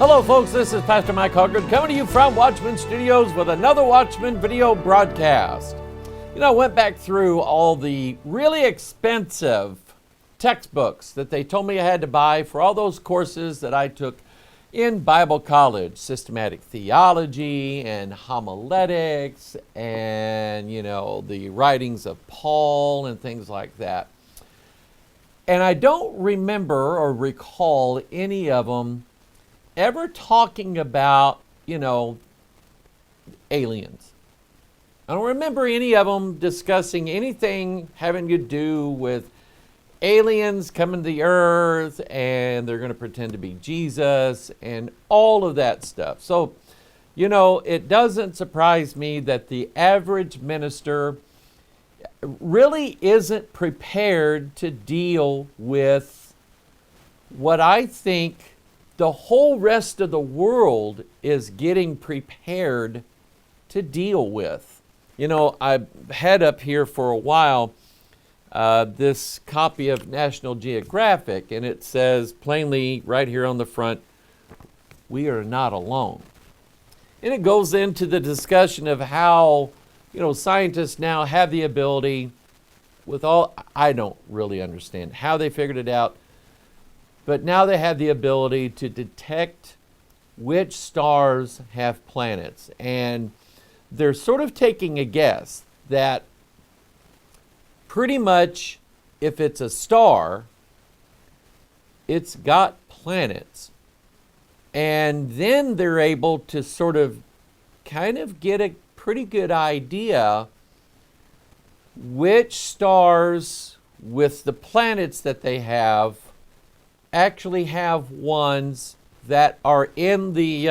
Hello, folks. This is Pastor Mike Hoggard coming to you from Watchman Studios with another Watchman video broadcast. I went back through all the really expensive textbooks that they told me I had to buy for all those courses that I took in Bible college, systematic theology and homiletics and, the writings of Paul and things like that. And I don't remember or recall any of them ever talking about, aliens. I don't remember any of them discussing anything having to do with aliens coming to the earth and they're going to pretend to be Jesus and all of that stuff. So, it doesn't surprise me that the average minister really isn't prepared to deal with what I think the whole rest of the world is getting prepared to deal with. I've had up here for a while this copy of National Geographic, and it says plainly right here on the front, we are not alone. And it goes into the discussion of how, scientists now have the ability I don't really understand how they figured it out, but now they have the ability to detect which stars have planets. And they're sort of taking a guess that pretty much if it's a star, it's got planets. And then they're able to sort of kind of get a pretty good idea which stars with the planets that they have actually have ones that are in the,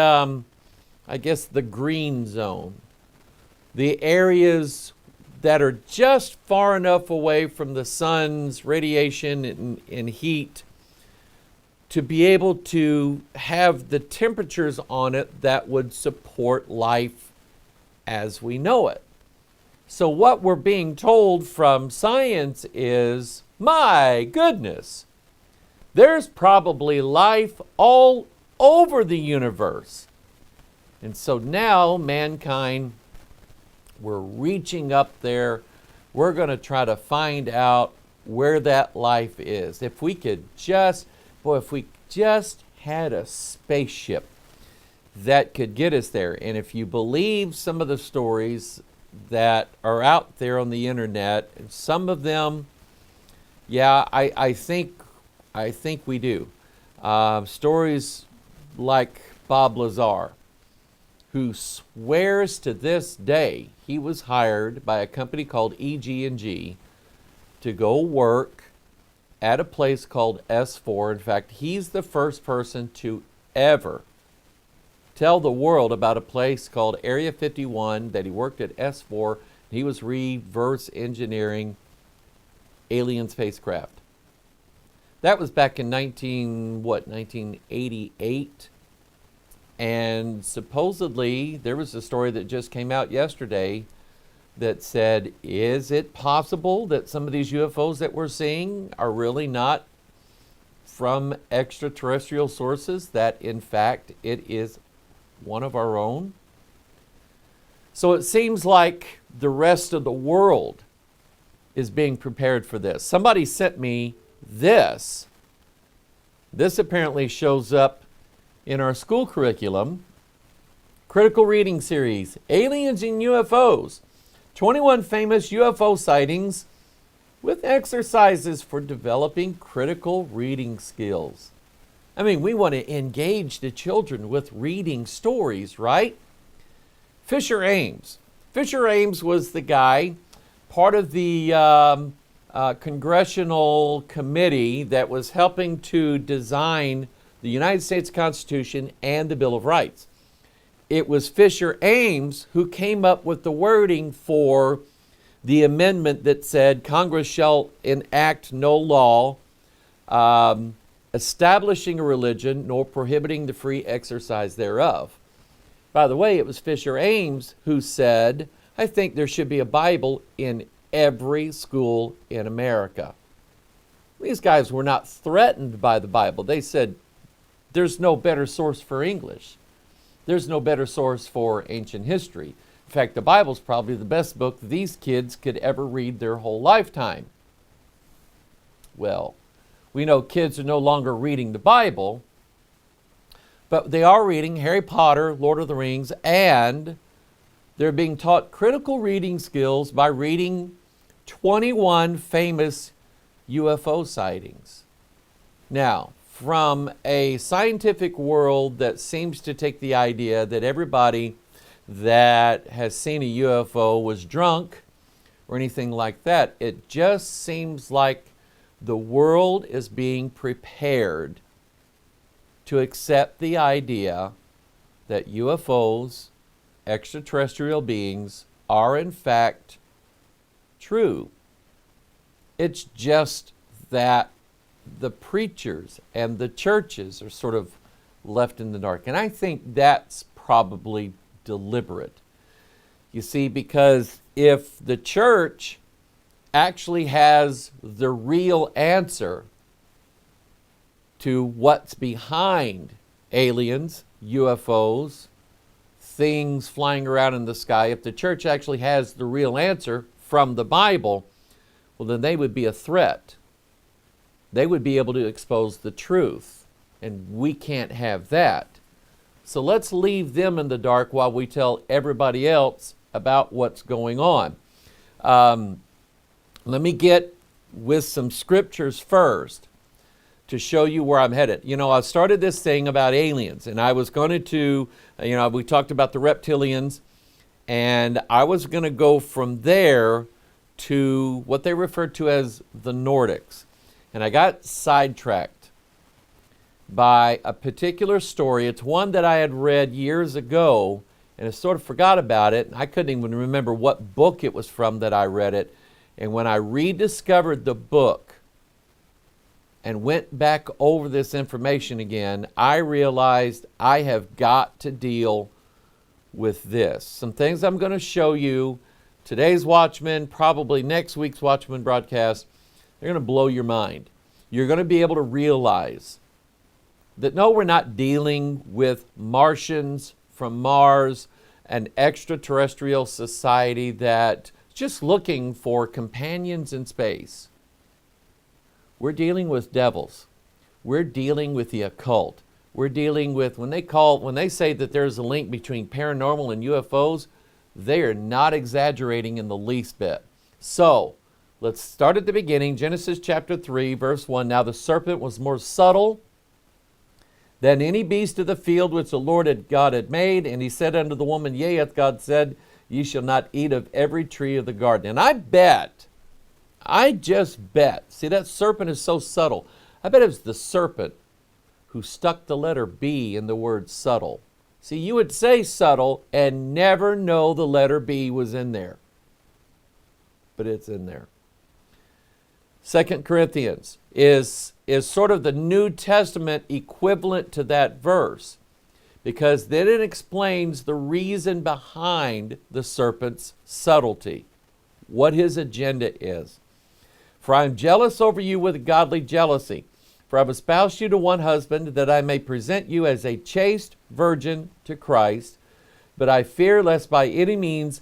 the green zone. The areas that are just far enough away from the sun's radiation and heat to be able to have the temperatures on it that would support life as we know it. So what we're being told from science is, my goodness, there's probably life all over the universe. And so now mankind, we're reaching up there. We're going to try to find out where that life is. If we just had a spaceship that could get us there. And if you believe some of the stories that are out there on the internet, and some of them, I think we do. Stories like Bob Lazar, who swears to this day he was hired by a company called EG&G to go work at a place called S4. In fact, he's the first person to ever tell the world about a place called Area 51 that he worked at S4. He was reverse engineering alien spacecraft. That was back in 1988. And supposedly, there was a story that just came out yesterday that said, is it possible that some of these UFOs that we're seeing are really not from extraterrestrial sources, that in fact it is one of our own? So it seems like the rest of the world is being prepared for this. Somebody sent me this. This apparently shows up in our school curriculum. Critical reading series, Aliens and UFOs, 21 famous UFO sightings with exercises for developing critical reading skills. I mean, we want to engage the children with reading stories, right? Fisher Ames. Fisher Ames was the guy, part of the congressional committee that was helping to design the United States Constitution and the Bill of Rights. It was Fisher Ames who came up with the wording for the amendment that said Congress shall enact no law establishing a religion nor prohibiting the free exercise thereof. By the way, it was Fisher Ames who said, I think there should be a Bible in every school in America. These guys were not threatened by the Bible. They said, there's no better source for English. There's no better source for ancient history. In fact, the Bible's probably the best book these kids could ever read their whole lifetime. Well, we know kids are no longer reading the Bible, but they are reading Harry Potter, Lord of the Rings, and they're being taught critical reading skills by reading 21 famous UFO sightings. Now, from a scientific world that seems to take the idea that everybody that has seen a UFO was drunk or anything like that, it just seems like the world is being prepared to accept the idea that UFOs, extraterrestrial beings, are in fact true. It's just that the preachers and the churches are sort of left in the dark. And I think that's probably deliberate. You see, because if the church actually has the real answer to what's behind aliens, UFOs, things flying around in the sky, if the church actually has the real answer from the Bible, well, then they would be a threat. They would be able to expose the truth, and we can't have that. So let's leave them in the dark while we tell everybody else about what's going on. Let me get with some scriptures first to show you where I'm headed. You know, I started this thing about aliens, and I was going to, we talked about the reptilians, and I was going to go from there to what they refer to as the Nordics. And I got sidetracked by a particular story. It's one that I had read years ago, and I sort of forgot about it. I couldn't even remember what book it was from that I read it. And when I rediscovered the book and went back over this information again, I realized I have got to deal with this. Some things I'm going to show you. Today's Watchman, probably next week's Watchman broadcast, they're going to blow your mind. You're going to be able to realize that no, we're not dealing with Martians from Mars, an extraterrestrial society that's just looking for companions in space. We're dealing with devils. We're dealing with the occult. We're dealing with, when they say that there's a link between paranormal and UFOs, they are not exaggerating in the least bit. So, let's start at the beginning. Genesis chapter 3, verse 1. Now the serpent was more subtle than any beast of the field which the Lord God had made. And he said unto the woman, Yea, hath God said, Ye shall not eat of every tree of the garden. And I just bet, see, that serpent is so subtle. I bet it was the serpent who stuck the letter B in the word subtle. See, you would say subtle and never know the letter B was in there. But it's in there. 2 Corinthians is sort of the New Testament equivalent to that verse, because then it explains the reason behind the serpent's subtlety, what his agenda is. For I am jealous over you with godly jealousy, for I have espoused you to one husband, that I may present you as a chaste virgin to Christ. But I fear lest by any means,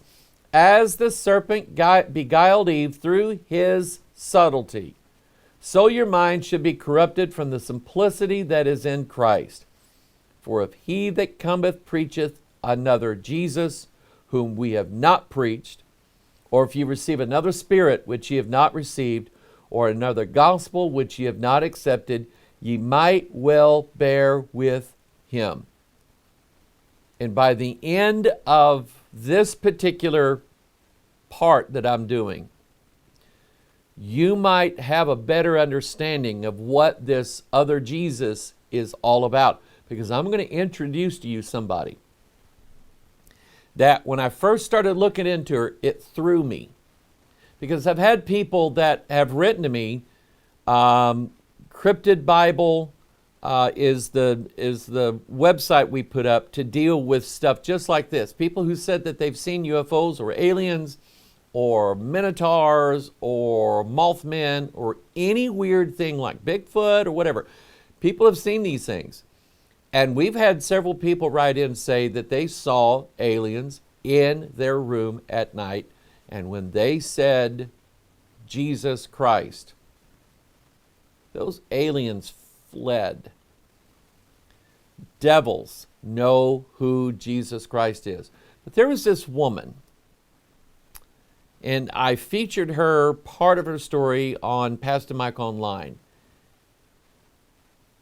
as the serpent beguiled Eve through his subtlety, so your mind should be corrupted from the simplicity that is in Christ. For if he that cometh preacheth another Jesus, whom we have not preached, or if ye receive another spirit which ye have not received, or another gospel which ye have not accepted, ye might well bear with him. And by the end of this particular part that I'm doing, you might have a better understanding of what this other Jesus is all about. Because I'm going to introduce to you somebody that when I first started looking into her, it threw me. Because I've had people that have written to me, Cryptid Bible is the website we put up to deal with stuff just like this. People who said that they've seen UFOs or aliens or minotaurs or Mothmen or any weird thing like Bigfoot or whatever. People have seen these things. And we've had several people write in and say that they saw aliens in their room at night. And when they said Jesus Christ, those aliens fled. Devils know who Jesus Christ is. But there was this woman, and I featured her, part of her story, on Pastor Mike Online.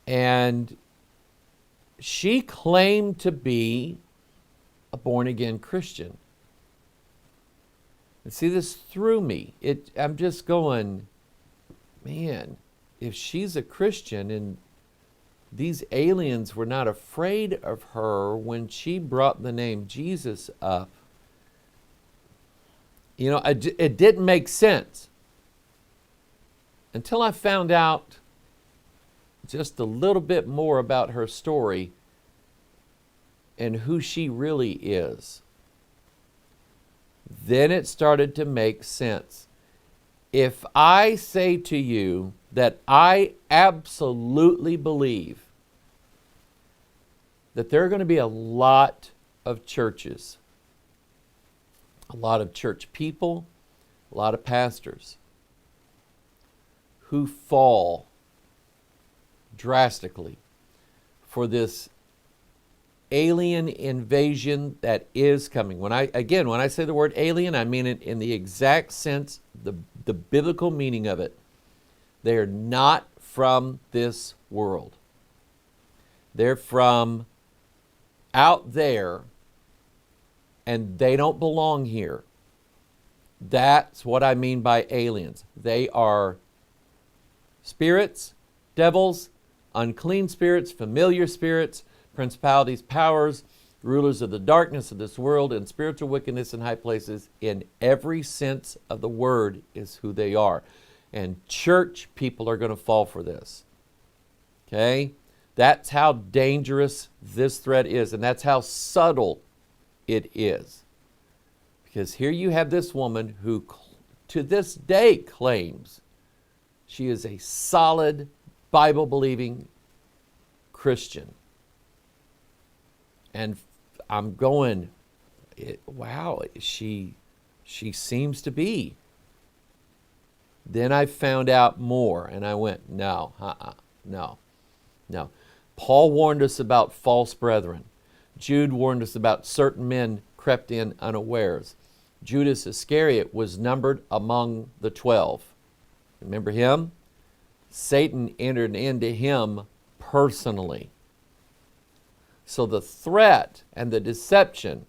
And she claimed to be a born-again Christian. And see, this threw me. I'm just going, man, if she's a Christian and these aliens were not afraid of her when she brought the name Jesus up, you know, it didn't make sense until I found out just a little bit more about her story and who she really is. Then it started to make sense. If I say to you that I absolutely believe that there are going to be a lot of churches, a lot of church people, a lot of pastors who fall drastically for this alien invasion that is coming. When I say the word alien, I mean it in the exact sense, the biblical meaning of it. They are not from this world. They're from out there, and they don't belong here. That's what I mean by aliens. They are spirits, devils, unclean spirits, familiar spirits, principalities, powers, rulers of the darkness of this world, and spiritual wickedness in high places. In every sense of the word is who they are. And church people are going to fall for this. Okay? That's how dangerous this threat is, and that's how subtle it is. Because here you have this woman who to this day claims she is a solid, Bible-believing Christian. And I'm going, wow, she seems to be. Then I found out more, and I went, no. Paul warned us about false brethren. Jude warned us about certain men crept in unawares. Judas Iscariot was numbered among the 12. Remember him? Satan entered into him personally. So the threat and the deception,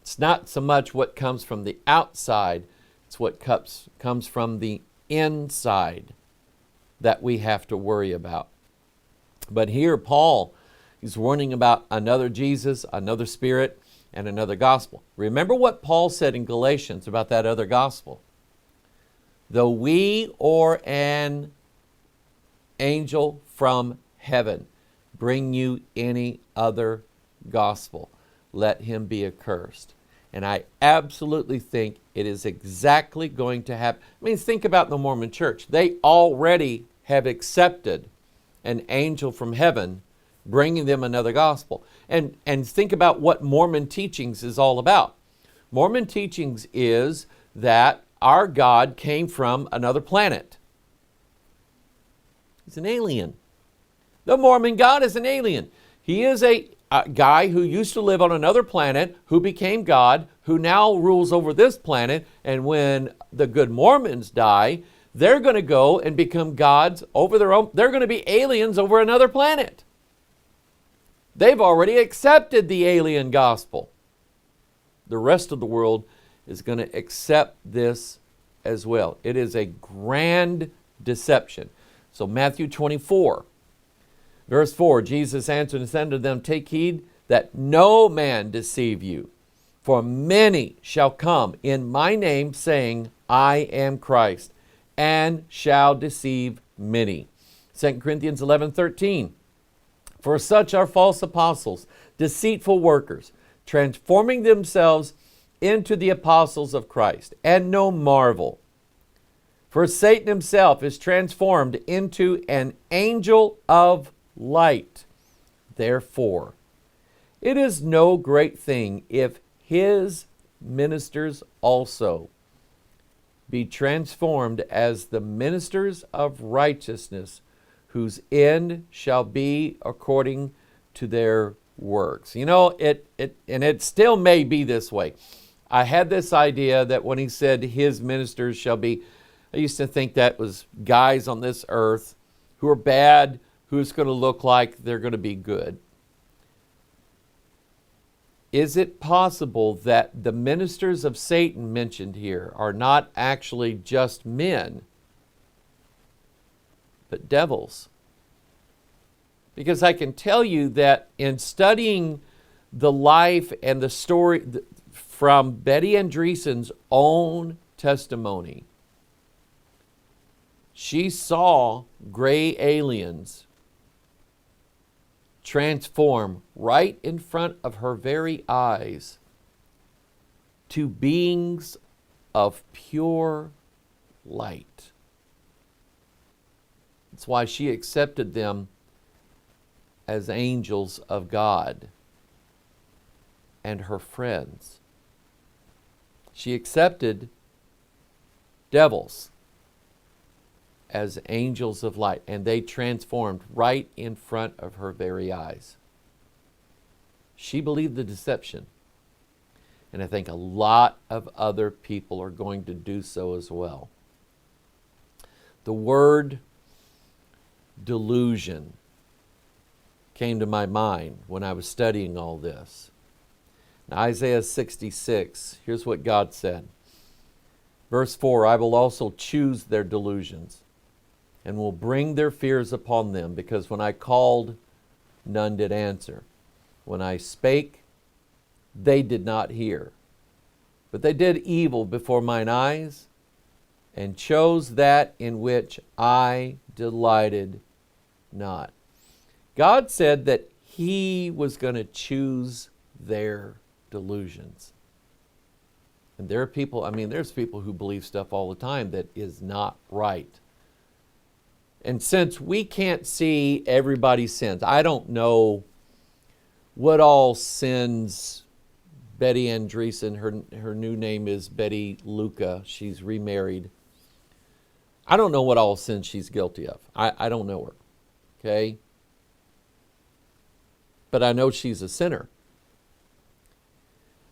it's not so much what comes from the outside, it's what comes from the inside that we have to worry about. But here Paul, he's warning about another Jesus, another spirit, and another gospel. Remember what Paul said in Galatians about that other gospel. Though we or an angel from heaven bring you any other gospel, let him be accursed. And I absolutely think it is exactly going to happen. I mean, think about the Mormon church. They already have accepted an angel from heaven bringing them another gospel. And think about what Mormon teachings is all about. Mormon teachings is that our God came from another planet. He's an alien. The Mormon God is an alien. He is a guy who used to live on another planet, who became God, who now rules over this planet, and when the good Mormons die, they're going to go and become gods over their own. They're going to be aliens over another planet. They've already accepted the alien gospel. The rest of the world is going to accept this as well. It is a grand deception. So Matthew 24, verse 4, Jesus answered and said to them, take heed that no man deceive you. For many shall come in my name, saying, I am Christ, and shall deceive many. 2 Corinthians 11:13. For such are false apostles, deceitful workers, transforming themselves into the apostles of Christ. And no marvel, for Satan himself is transformed into an angel of light. Therefore, it is no great thing if his ministers also be transformed as the ministers of righteousness, whose end shall be according to their works. You know, it still may be this way. I had this idea that when he said his ministers shall be, I used to think that was guys on this earth who are bad, who's going to look like they're going to be good. Is it possible that the ministers of Satan mentioned here are not actually just men, but devils? Because I can tell you that in studying the life and the story from Betty Andreasson's own testimony, she saw gray aliens transform right in front of her very eyes to beings of pure light. That's why she accepted them as angels of God and her friends. She accepted devils as angels of light, and they transformed right in front of her very eyes. She believed the deception, and I think a lot of other people are going to do so as well. The word delusion came to my mind when I was studying all this. In Isaiah 66, here's what God said. Verse 4, I will also choose their delusions and will bring their fears upon them, because when I called, none did answer. When I spake, they did not hear. But they did evil before mine eyes, and chose that in which I delighted not. God said that he was going to choose their delusions. And there are people, there's people who believe stuff all the time that is not right. And since we can't see everybody's sins, I don't know what all sins Betty Andreasson, her new name is Betty Luca, she's remarried. I don't know what all sins she's guilty of. I don't know her, okay? But I know she's a sinner.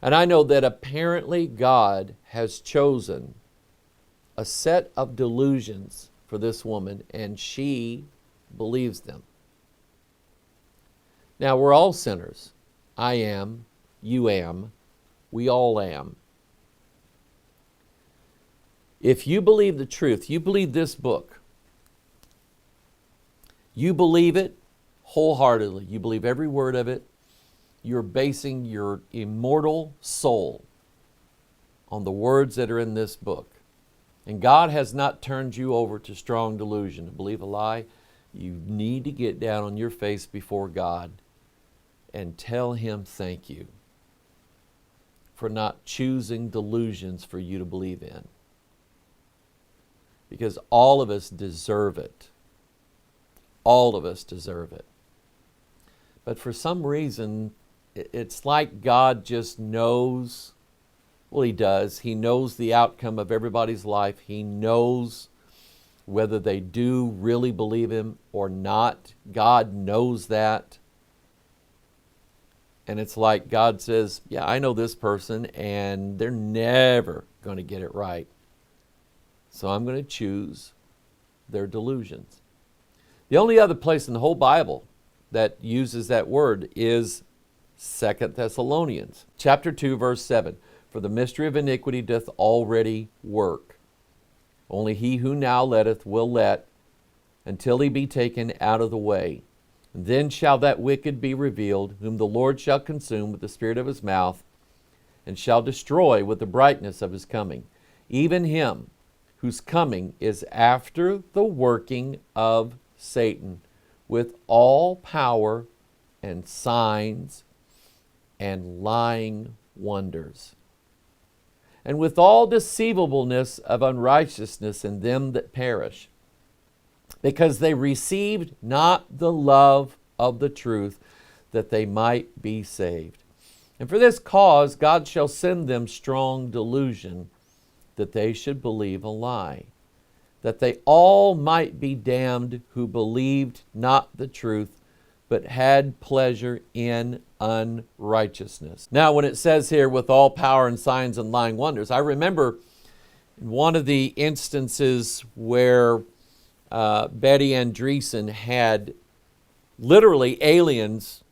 And I know that apparently God has chosen a set of delusions for this woman, and she believes them. Now, we're all sinners. I am, you am, we all am. If you believe the truth, you believe this book, you believe it wholeheartedly, you believe every word of it, you're basing your immortal soul on the words that are in this book. And God has not turned you over to strong delusion to believe a lie. You need to get down on your face before God and tell him thank you for not choosing delusions for you to believe in. Because all of us deserve it. All of us deserve it. But for some reason, it's like God just knows. Well, he does. He knows the outcome of everybody's life. He knows whether they do really believe him or not. God knows that. And it's like God says, yeah, I know this person, and they're never going to get it right. So I'm going to choose their delusions. The only other place in the whole Bible that uses that word is 2 Thessalonians, chapter 2, verse 7. For the mystery of iniquity doth already work. Only he who now letteth will let, until he be taken out of the way. And then shall that wicked be revealed, whom the Lord shall consume with the spirit of his mouth, and shall destroy with the brightness of his coming. Even him whose coming is after the working of Satan, with all power and signs and lying wonders, and with all deceivableness of unrighteousness in them that perish, because they received not the love of the truth, that they might be saved. And for this cause God shall send them strong delusion, that they should believe a lie, that they all might be damned who believed not the truth, but had pleasure in unrighteousness. Now, when it says here, with all power and signs and lying wonders, I remember one of the instances where Betty Andreasson had literally aliens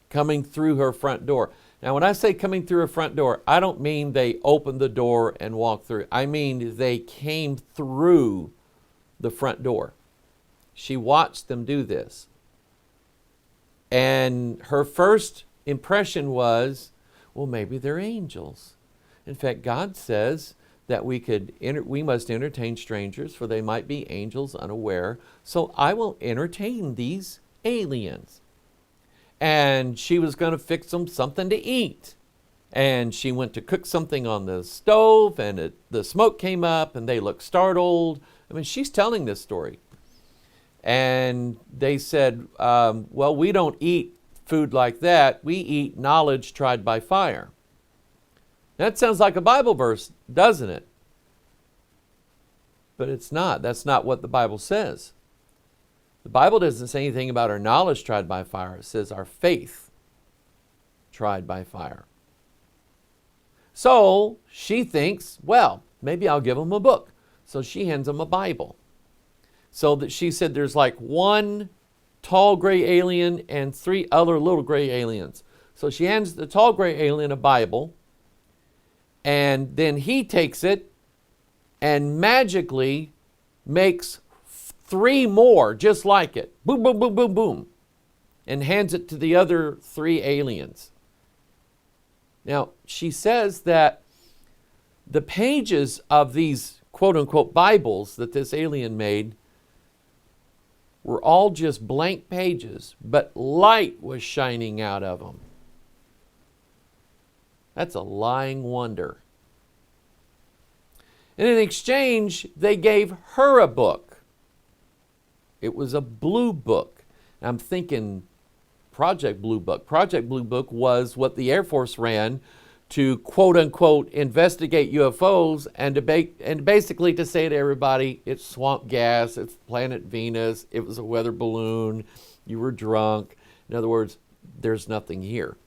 coming through her front door. Now, when I say coming through her front door, I don't mean they opened the door and walked through. I mean they came through the front door. She watched them do this. And her first impression was, well, maybe they're angels. In fact, God says that we must entertain strangers, for they might be angels unaware. So I will entertain these aliens. And she was going to fix them something to eat. And she went to cook something on the stove, and the smoke came up, and they looked startled. I mean, she's telling this story. And they said, well, we don't eat food like that. We eat knowledge tried by fire. That sounds like a Bible verse, doesn't it? But it's not. That's not what the Bible says. The Bible doesn't say anything about our knowledge tried by fire. It says our faith tried by fire. So she thinks, well, maybe I'll give them a book. So she hands them a Bible. So that she said there's like one tall gray alien and 3 other little gray aliens. So she hands the tall gray alien a Bible, and then he takes it and magically makes 3 more just like it. Boom, boom, boom, boom, boom. And hands it to the other 3 aliens. Now, she says that the pages of these quote-unquote Bibles that this alien made were all just blank pages, but light was shining out of them. That's a lying wonder. And in exchange, they gave her a book. It was a blue book. And I'm thinking Project Blue Book. Project Blue Book was what the Air Force ran to quote-unquote investigate UFOs and basically to say to everybody, it's swamp gas, it's planet Venus, it was a weather balloon, you were drunk. In other words, there's nothing here.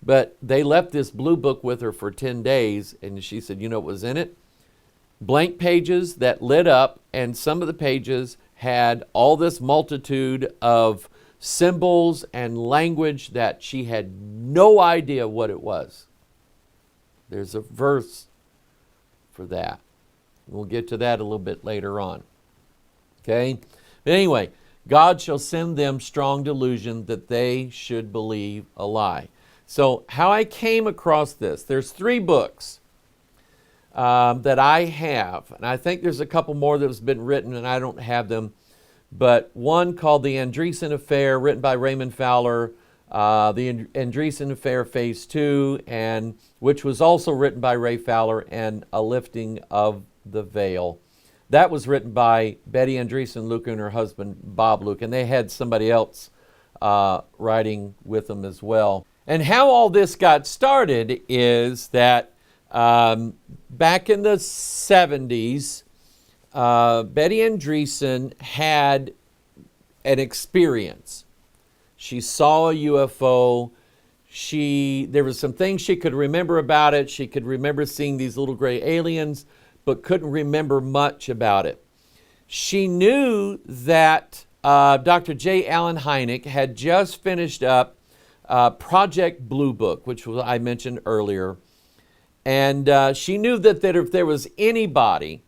But they left this blue book with her for 10 days, and she said, you know what was in it? Blank pages that lit up, and some of the pages had all this multitude of symbols and language that she had no idea what it was. There's a verse for that. We'll get to that a little bit later on. Okay? But anyway, God shall send them strong delusion that they should believe a lie. So how I came across this, there's 3 books that I have. And I think there's a couple more that has been written and I don't have them. But one called The Andreasson Affair, written by Raymond Fowler. The Andreasson Affair Phase 2, and which was also written by Ray Fowler, and A Lifting of the Veil. That was written by Betty Andreasson Luca and her husband Bob Luca, and they had somebody else writing with them as well. And how all this got started is that back in the 70s, Betty Andreasson had an experience. She saw a UFO. There was some things she could remember about it. She could remember seeing these little gray aliens, but couldn't remember much about it. She knew that Dr. J. Allen Hynek had just finished up Project Blue Book, which I mentioned earlier. And she knew that if there was anybody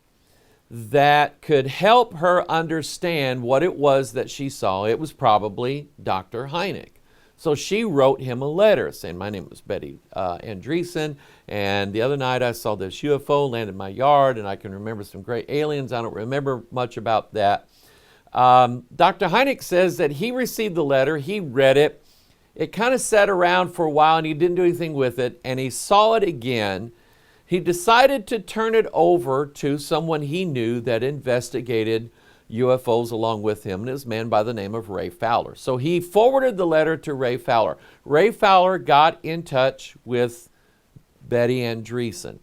that could help her understand what it was that she saw, it was probably Dr. Hynek. So she wrote him a letter saying, my name was Betty Andreasson, and the other night I saw this UFO land in my yard, and I can remember some great aliens. I don't remember much about that. Dr. Hynek says that he received the letter, he read it, it kind of sat around for a while, and he didn't do anything with it, and he saw it again. He decided to turn it over to someone he knew that investigated UFOs along with him, and is a man by the name of Ray Fowler. So he forwarded the letter to Ray Fowler. Ray Fowler got in touch with Betty Andreasson,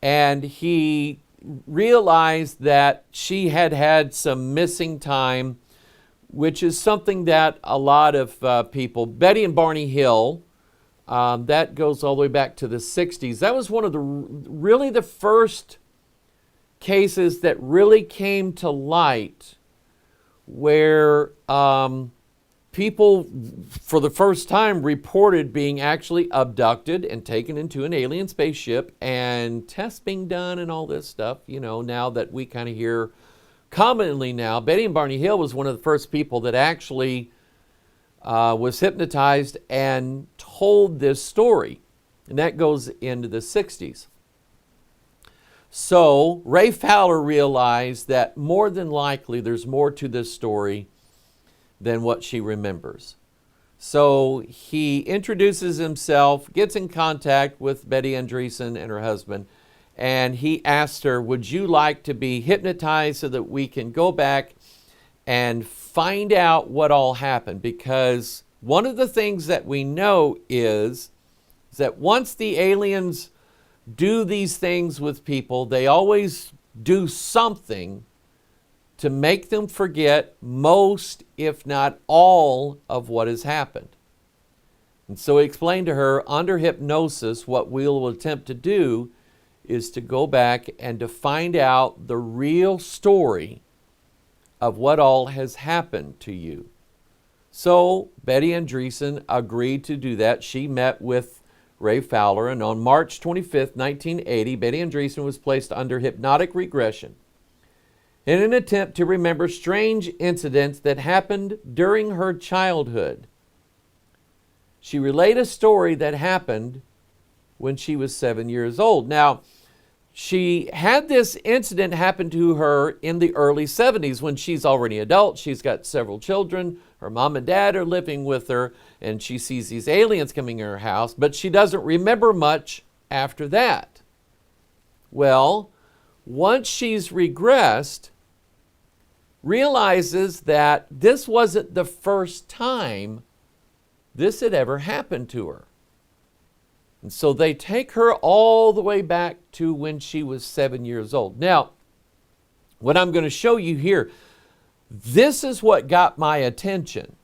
and he realized that she had had some missing time, which is something that a lot of people, Betty and Barney Hill, that goes all the way back to the 60s. That was one of the first cases that really came to light where people for the first time reported being actually abducted and taken into an alien spaceship, and tests being done and all this stuff. You know, now that we kind of hear commonly now, Betty and Barney Hill was one of the first people that actually was hypnotized and told this story. And that goes into the 60s. So Ray Fowler realized that more than likely there's more to this story than what she remembers. So he introduces himself, gets in contact with Betty Andreasson and her husband, and he asked her, would you like to be hypnotized so that we can go back and find out what all happened? Because one of the things that we know is that once the aliens do these things with people, they always do something to make them forget most, if not all, of what has happened. And so he explained to her, under hypnosis, what we'll attempt to do is to go back and to find out the real story of what all has happened to you. So Betty Andreasson agreed to do that. She met with Ray Fowler, and on March 25th, 1980, Betty Andreasson was placed under hypnotic regression in an attempt to remember strange incidents that happened during her childhood. She relayed a story that happened when she was 7 years old. Now, she had this incident happen to her in the early 70s when she's already an adult. She's got several children. Her mom and dad are living with her, and she sees these aliens coming in her house, but she doesn't remember much after that. Well, once she's regressed, realizes that this wasn't the first time this had ever happened to her. And so they take her all the way back to when she was 7 years old. Now, what I'm going to show you here, this is what got my attention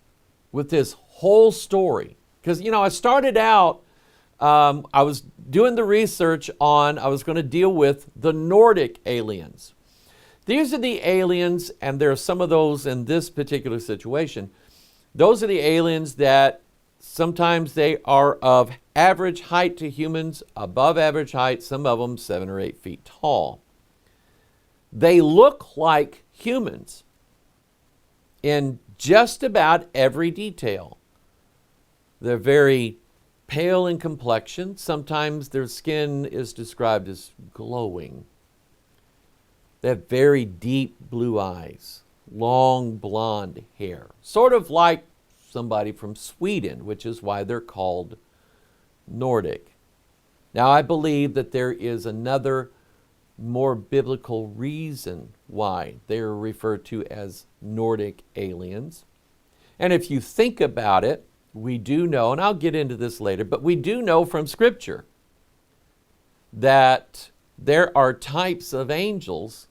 with this whole story. Because, you know, I started out, I was doing the research on, I was going to deal with the Nordic aliens. These are the aliens, and there are some of those in this particular situation. Those are the aliens that sometimes they are of average height to humans, above average height, some of them 7 or 8 feet tall. They look like humans in just about every detail. They're very pale in complexion. Sometimes their skin is described as glowing. They have very deep blue eyes, long blonde hair, sort of like somebody from Sweden, which is why they're called Nordic. Now, I believe that there is another more biblical reason why they are referred to as Nordic aliens. And if you think about it, we do know, and I'll get into this later, but we do know from Scripture that there are types of angels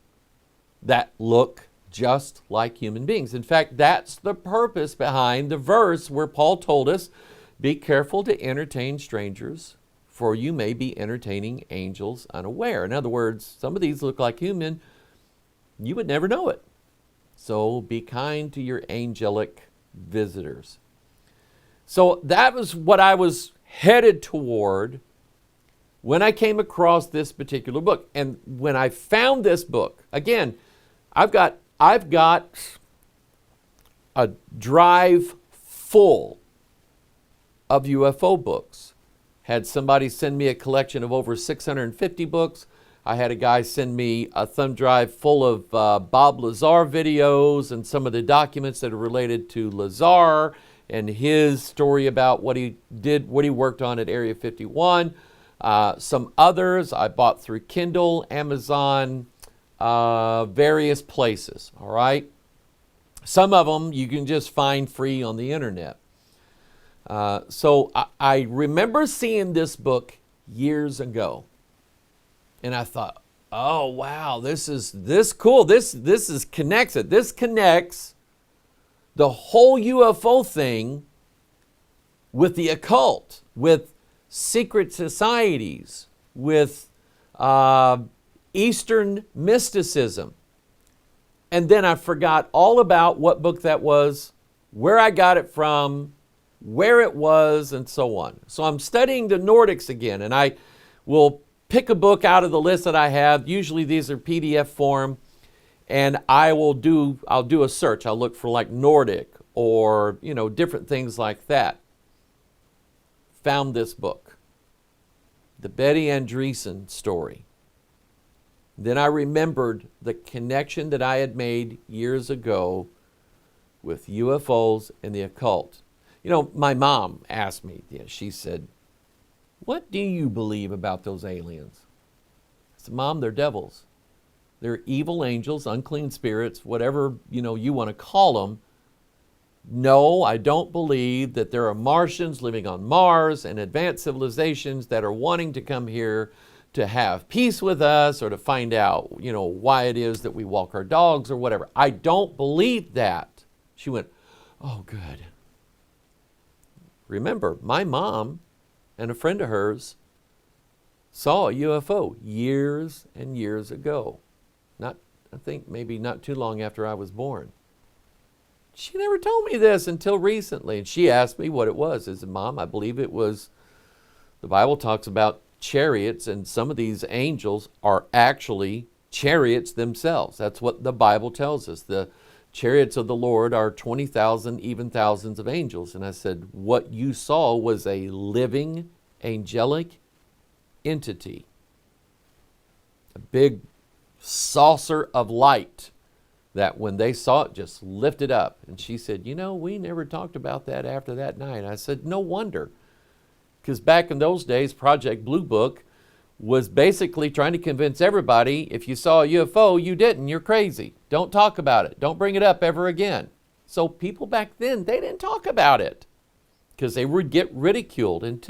that look just like human beings. In fact, that's the purpose behind the verse where Paul told us, be careful to entertain strangers, for you may be entertaining angels unaware. In other words, some of these look like human. You would never know it. So be kind to your angelic visitors. So that was what I was headed toward when I came across this particular book. And when I found this book, again, I've got a drive full of UFO books. Had somebody send me a collection of over 650 books. I had a guy send me a thumb drive full of Bob Lazar videos and some of the documents that are related to Lazar and his story about what he did, what he worked on at Area 51. Some others I bought through Kindle, Amazon, various places, all right? Some of them you can just find free on the internet. So I remember seeing this book years ago, and I thought, oh wow, this cool. This is connected. This connects the whole UFO thing with the occult, with secret societies, with Eastern mysticism. And then I forgot all about what book that was, where I got it from, where it was, and so on. So I'm studying the Nordics again, and I will pick a book out of the list that I have. Usually these are PDF form, and I'll do a search. I'll look for like Nordic or, different things like that. Found this book, the Betty Andreasson story. Then I remembered the connection that I had made years ago with UFOs and the occult. My mom asked me, she said, "What do you believe about those aliens?" I said, "Mom, they're devils. They're evil angels, unclean spirits, whatever, you want to call them. No, I don't believe that there are Martians living on Mars and advanced civilizations that are wanting to come here to have peace with us or to find out, why it is that we walk our dogs or whatever. I don't believe that." She went, "Oh, good." Remember, my mom and a friend of hers saw a UFO years and years ago. I think maybe not too long after I was born. She never told me this until recently. And she asked me what it was. I said, "Mom, I believe it was," the Bible talks about chariots, and some of these angels are actually chariots themselves. That's what the Bible tells us. The chariots of the Lord are 20,000, even thousands of angels. And I said, what you saw was a living angelic entity. A big saucer of light that when they saw it just lifted up. And she said, "We never talked about that after that night." I said, "No wonder." Because back in those days, Project Blue Book was basically trying to convince everybody, if you saw a UFO, you didn't, you're crazy. Don't talk about it. Don't bring it up ever again. So people back then, they didn't talk about it because they would get ridiculed. And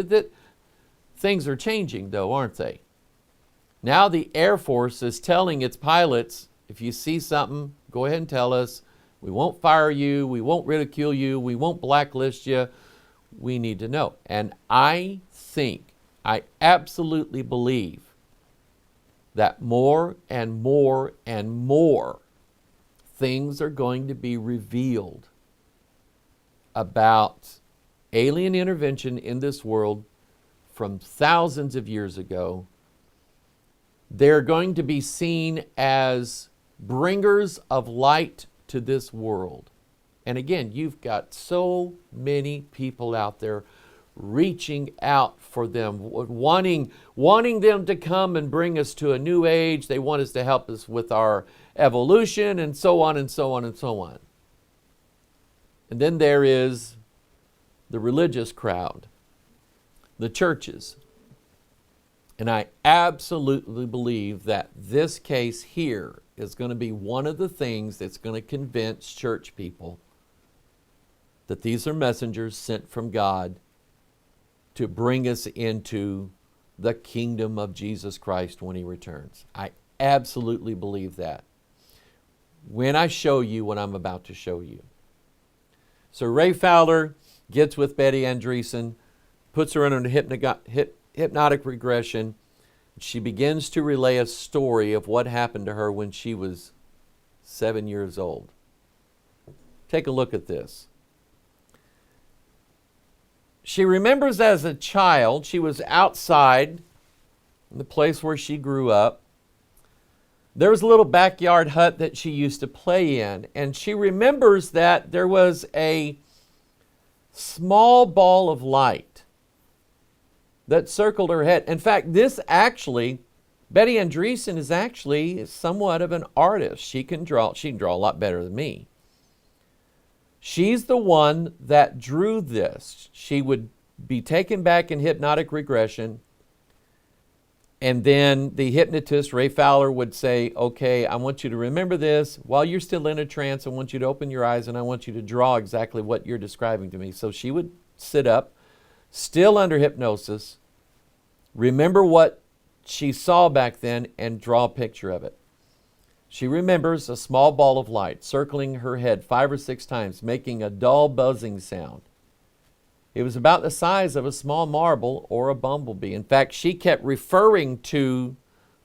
things are changing though, aren't they? Now the Air Force is telling its pilots, if you see something, go ahead and tell us. We won't fire you. We won't ridicule you. We won't blacklist you. We need to know. And I absolutely believe that more and more and more things are going to be revealed about alien intervention in this world from thousands of years ago. They're going to be seen as bringers of light to this world. And again, you've got so many people out there reaching out for them, wanting them to come and bring us to a new age. They want us to help us with our evolution and so on and so on and so on. And then there is the religious crowd, the churches. And I absolutely believe that this case here is going to be one of the things that's going to convince church people that these are messengers sent from God to bring us into the kingdom of Jesus Christ when He returns. I absolutely believe that when I show you what I'm about to show you. So Ray Fowler gets with Betty Andreasson, puts her under hypnotic regression. She begins to relay a story of what happened to her when she was 7 years old. Take a look at this. She remembers as a child, she was outside in the place where she grew up. There was a little backyard hut that she used to play in, and she remembers that there was a small ball of light that circled her head. In fact, Betty Andreasson is actually somewhat of an artist. She can draw a lot better than me. She's the one that drew this. She would be taken back in hypnotic regression, And then the hypnotist, Ray Fowler, would say, okay, I want you to remember this. While you're still in a trance, I want you to open your eyes and I want you to draw exactly what you're describing to me. So she would sit up, still under hypnosis, remember what she saw back then and draw a picture of it. She remembers a small ball of light circling her head 5 or 6 times, making a dull buzzing sound. It was about the size of a small marble or a bumblebee. In fact, she kept referring to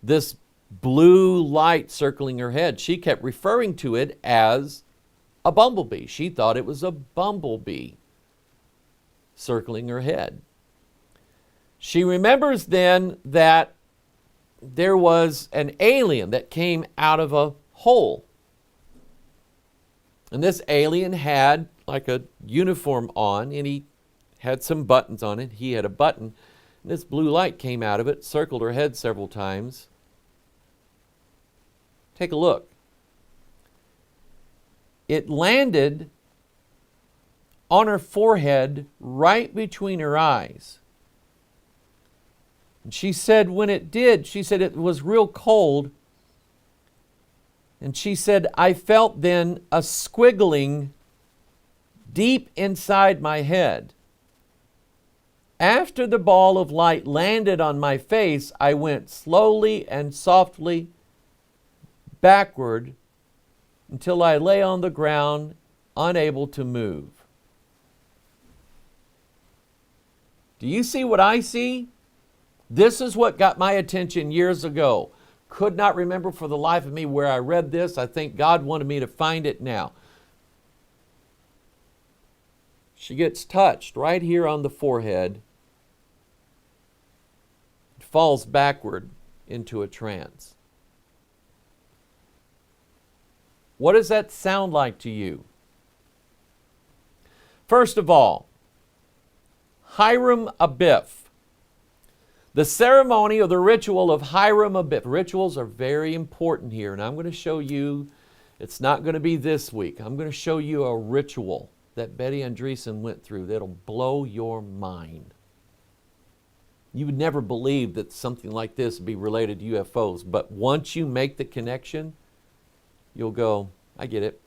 this blue light circling her head. She kept referring to it as a bumblebee. She thought it was a bumblebee circling her head. She remembers then that there was an alien that came out of a hole. And this alien had like a uniform on, and he had some buttons on it. He had a button. And this blue light came out of it, circled her head several times. Take a look. It landed on her forehead right between her eyes. And she said when it did, she said it was real cold. And she said, I felt then a squiggling deep inside my head. After the ball of light landed on my face, I went slowly and softly backward until I lay on the ground, unable to move. Do you see what I see? This is what got my attention years ago. Could not remember for the life of me where I read this. I think God wanted me to find it now. She gets touched right here on the forehead. Falls backward into a trance. What does that sound like to you? First of all, Hiram Abiff. The ceremony or the ritual of Hiram Abiff. Rituals are very important here, and I'm going to show you, it's not going to be this week. I'm going to show you a ritual that Betty Andreasson went through that'll blow your mind. You would never believe that something like this would be related to UFOs, but once you make the connection, you'll go, I get it.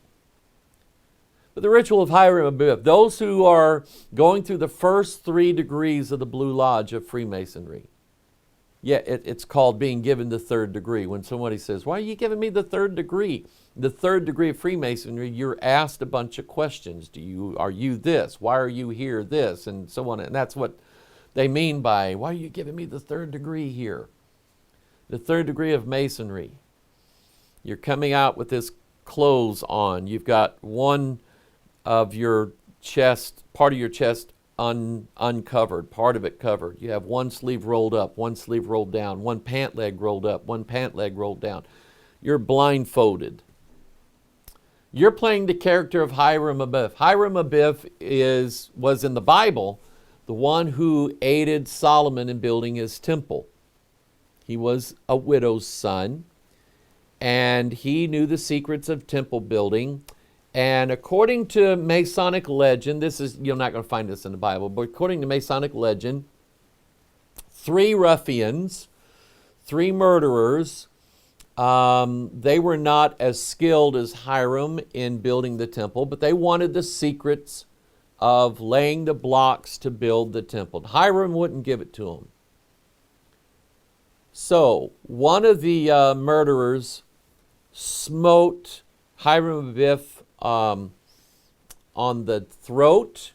But the ritual of Hiram Abiff, those who are going through the first 3 degrees of the Blue Lodge of Freemasonry, it's called being given the 3rd degree. When somebody says, why are you giving me the 3rd degree? The 3rd degree of Freemasonry, you're asked a bunch of questions. Are you this? Why are you here? This, and so on. And that's what they mean by, why are you giving me the 3rd degree here? The 3rd degree of Masonry. You're coming out with this clothes on. You've got one of your chest, part of your chest uncovered, part of it covered. You have one sleeve rolled up, one sleeve rolled down, one pant leg rolled up, one pant leg rolled down. You're blindfolded. You're playing the character of Hiram Abiff. Hiram Abiff was in the Bible the one who aided Solomon in building his temple. He was a widow's son, and he knew the secrets of temple building. And according to Masonic legend, you're not going to find this in the Bible, but according to Masonic legend, 3 ruffians, 3 murderers, they were not as skilled as Hiram in building the temple, but they wanted the secrets of laying the blocks to build the temple. Hiram wouldn't give it to them. So one of the murderers smote Hiram Abiff on the throat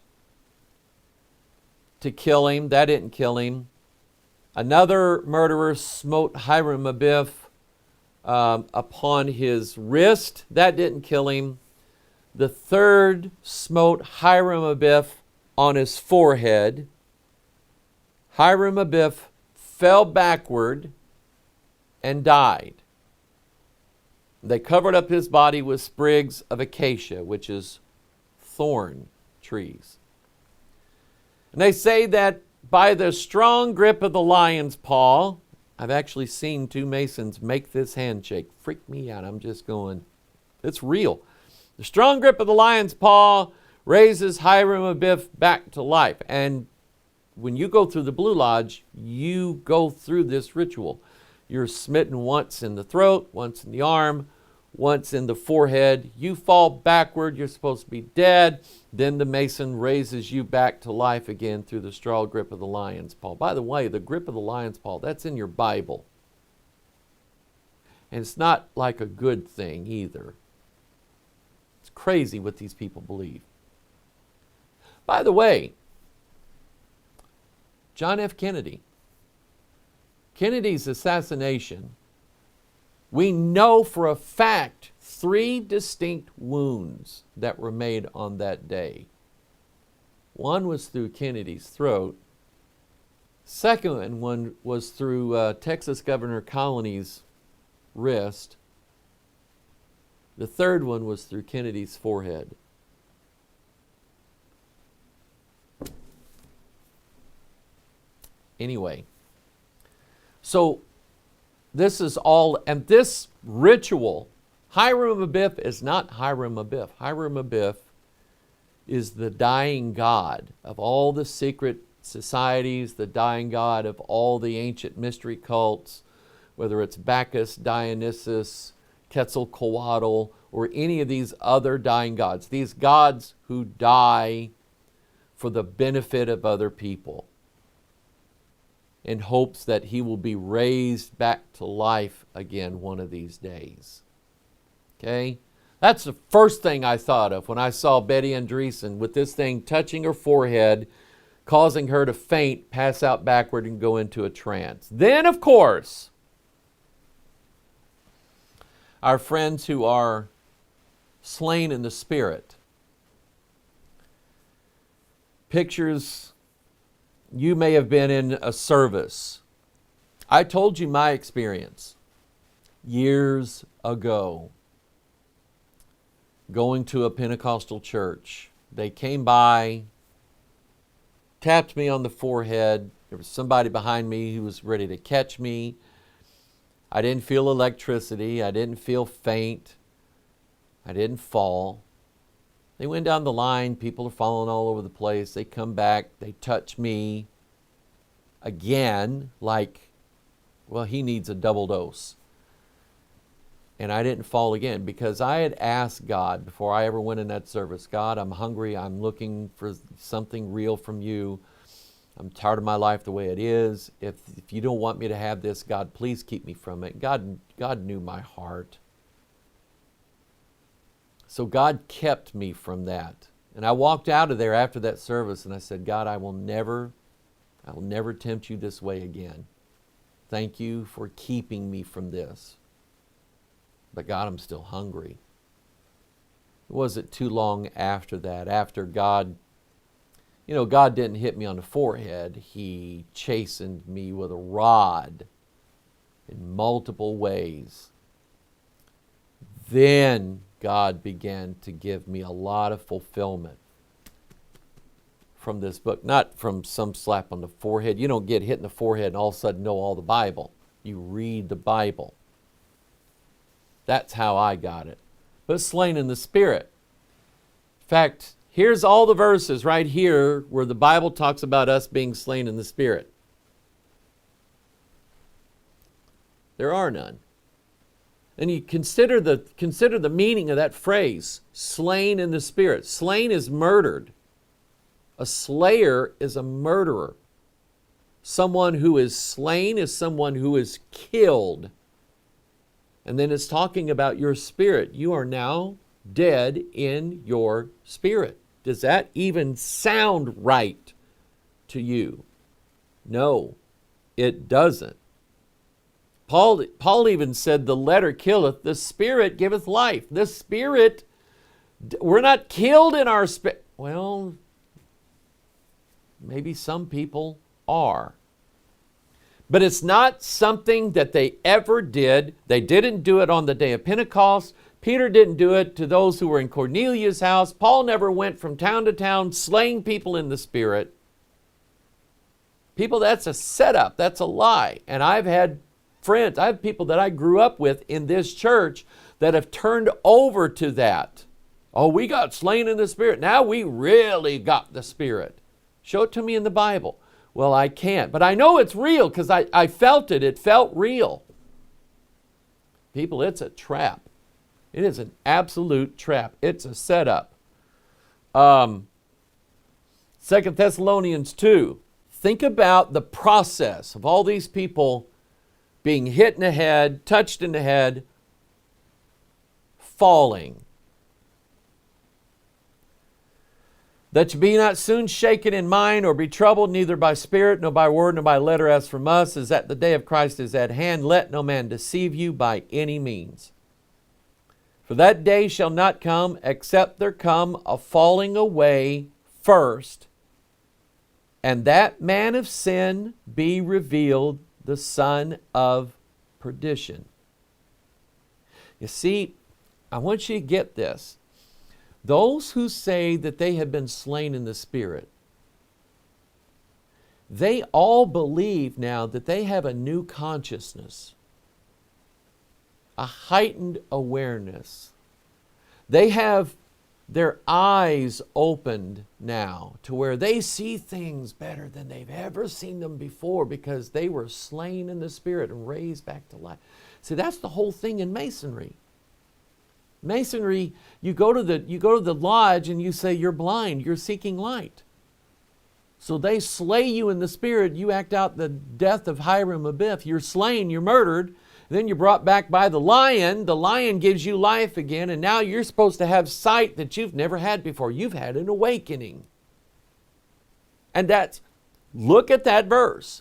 to kill him. That didn't kill him. Another murderer smote Hiram Abiff upon his wrist. That didn't kill him. The third smote Hiram Abiff on his forehead. Hiram Abiff fell backward and died. They covered up his body with sprigs of acacia, which is thorn trees. And they say that by the strong grip of the lion's paw, I've actually seen 2 Masons make this handshake. Freak me out. I'm just going, it's real. The strong grip of the lion's paw raises Hiram Abiff back to life. And when you go through the Blue Lodge, you go through this ritual. You're smitten once in the throat, once in the arm, once in the forehead. You fall backward, you're supposed to be dead. Then the Mason raises you back to life again through the straw grip of the lion's paw. By the way, the grip of the lion's paw, that's in your Bible. And it's not like a good thing either. It's crazy what these people believe. By the way, John F. Kennedy, Kennedy's assassination, we know for a fact 3 distinct wounds that were made on that day. One was through Kennedy's throat. Second one was through Texas Governor Connolly's wrist. The third one was through Kennedy's forehead. Anyway, so this is all, and this ritual, Hiram Abiff is not Hiram Abiff. Hiram Abiff is the dying god of all the secret societies, the dying god of all the ancient mystery cults, whether it's Bacchus, Dionysus, Quetzalcoatl, or any of these other dying gods. These gods who die for the benefit of other people, in hopes that he will be raised back to life again one of these days. Okay? That's the first thing I thought of when I saw Betty Andreasson with this thing touching her forehead, causing her to faint, pass out backward, and go into a trance. Then, of course, our friends who are slain in the Spirit. Pictures, you may have been in a service. I told you my experience years ago, going to a Pentecostal church. They came by, tapped me on the forehead. There was somebody behind me who was ready to catch me. I didn't feel electricity. I didn't feel faint. I didn't fall. They went down the line. People are falling all over the place. They come back. They touch me again, like, well, he needs a double dose. And I didn't fall again because I had asked God before I ever went in that service, God, I'm hungry. I'm looking for something real from you. I'm tired of my life the way it is. If you don't want me to have this, God, please keep me from it. God knew my heart. So God kept me from that. And I walked out of there after that service and I said, God, I will never tempt you this way again. Thank you for keeping me from this. But God, I'm still hungry. It wasn't too long after that, after God, God didn't hit me on the forehead. He chastened me with a rod in multiple ways. Then God began to give me a lot of fulfillment from this book, not from some slap on the forehead. You don't get hit in the forehead and all of a sudden know all the Bible. You read the Bible. That's how I got it. But slain in the Spirit. In fact, here's all the verses right here where the Bible talks about us being slain in the Spirit. There are none. And you consider the meaning of that phrase, slain in the Spirit. Slain is murdered. A slayer is a murderer. Someone who is slain is someone who is killed. And then it's talking about your spirit. You are now dead in your spirit. Does that even sound right to you? No, it doesn't. Paul even said, the letter killeth, the Spirit giveth life. The Spirit, we're not killed in our spirit. Well, maybe some people are. But it's not something that they ever did. They didn't do it on the day of Pentecost. Peter didn't do it to those who were in Cornelius' house. Paul never went from town to town slaying people in the Spirit. People, that's a setup. That's a lie. And I've had friends, I have people that I grew up with in this church that have turned over to that. Oh, we got slain in the Spirit. Now we really got the Spirit. Show it to me in the Bible. Well, I can't. But I know it's real because I felt it. It felt real. People, it's a trap. It is an absolute trap. It's a setup. 2 Thessalonians 2. Think about the process of all these people being hit in the head, touched in the head, falling. That you be not soon shaken in mind, or be troubled, neither by spirit, nor by word, nor by letter, as from us, as that the day of Christ is at hand. Let no man deceive you by any means. For that day shall not come, except there come a falling away first, and that man of sin be revealed, the son of perdition. You see, I want you to get this. Those who say that they have been slain in the Spirit, they all believe now that they have a new consciousness, a heightened awareness. They have their eyes opened now to where they see things better than they've ever seen them before because they were slain in the Spirit and raised back to life. See, that's the whole thing in Masonry. Masonry, you go to the lodge and you say you're blind, you're seeking light. So they slay you in the spirit, you act out the death of Hiram Abiff, you're slain, you're murdered, then you're brought back by the lion gives you life again, and now you're supposed to have sight that you've never had before. You've had an awakening. And look at that verse.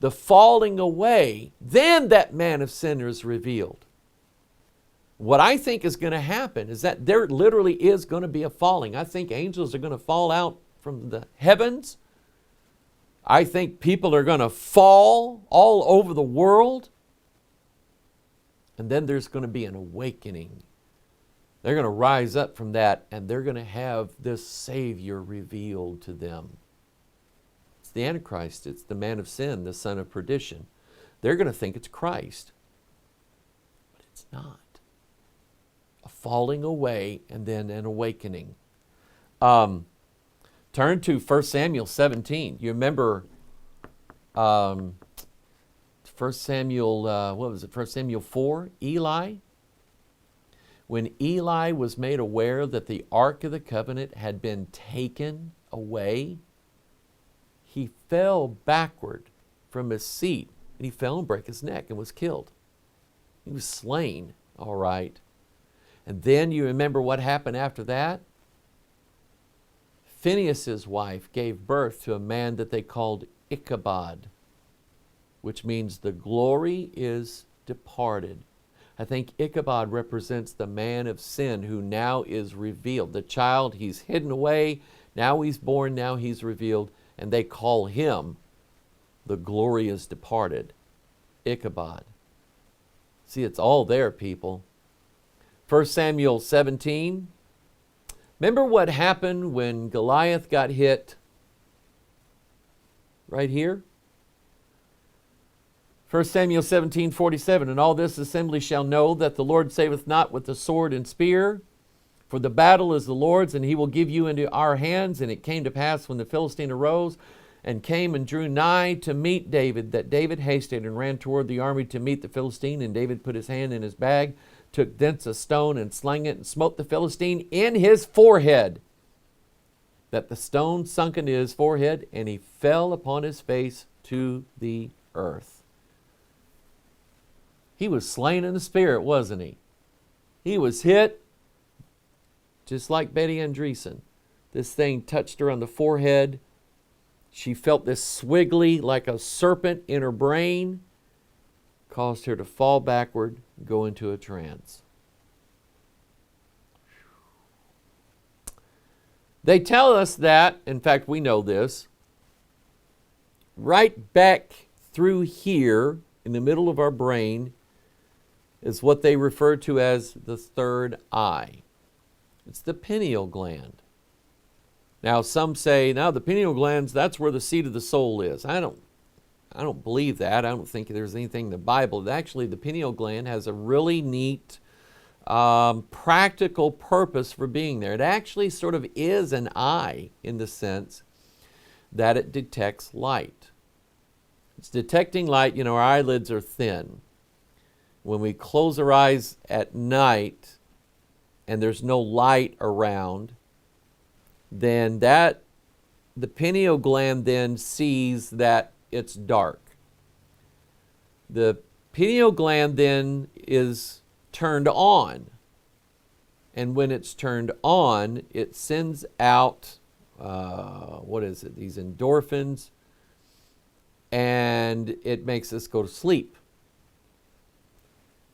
The falling away, then that man of sin is revealed. What I think is going to happen is that there literally is going to be a falling. I think angels are going to fall out from the heavens. I think people are going to fall all over the world. And then there's going to be an awakening. They're going to rise up from that, and they're going to have this Savior revealed to them. It's the Antichrist. It's the man of sin, the son of perdition. They're going to think it's Christ. But it's not. A falling away and then an awakening. Turn to 1 Samuel 17. You remember 1 Samuel, 1 Samuel 4? Eli? When Eli was made aware that the Ark of the Covenant had been taken away, he fell backward from his seat, and he fell and broke his neck and was killed. He was slain, all right. And then you remember what happened after that? Phinehas' wife gave birth to a man that they called Ichabod, which means the glory is departed. I think Ichabod represents the man of sin who now is revealed. The child, he's hidden away, now he's born, now he's revealed, and they call him the glory is departed. Ichabod. See, it's all there, people. 1 Samuel 17. Remember what happened when Goliath got hit? Right here. 1 Samuel 17:47. And all this assembly shall know that the Lord saveth not with the sword and spear, for the battle is the Lord's, and he will give you into our hands. And it came to pass when the Philistine arose and came and drew nigh to meet David, that David hasted and ran toward the army to meet the Philistine. And David put his hand in his bag, took thence a stone and slung it, and smote the Philistine in his forehead, that the stone sunk into his forehead, and he fell upon his face to the earth. He was slain in the spirit, wasn't he? He was hit, just like Betty Andreasson. This thing touched her on the forehead. She felt this swiggly, like a serpent in her brain, caused her to fall backward, go into a trance. They tell us that, in fact, we know this, right back through here in the middle of our brain is what they refer to as the third eye. It's the pineal gland. Now, some say, now the pineal glands, that's where the seat of the soul is. I don't believe that. I don't think there's anything in the Bible. Actually, the pineal gland has a really neat practical purpose for being there. It actually sort of is an eye in the sense that it detects light. It's detecting light. You know, our eyelids are thin. When we close our eyes at night and there's no light around, then the pineal gland then sees that it's dark. The pineal gland then is turned on. And when it's turned on, it sends out, these endorphins, and it makes us go to sleep.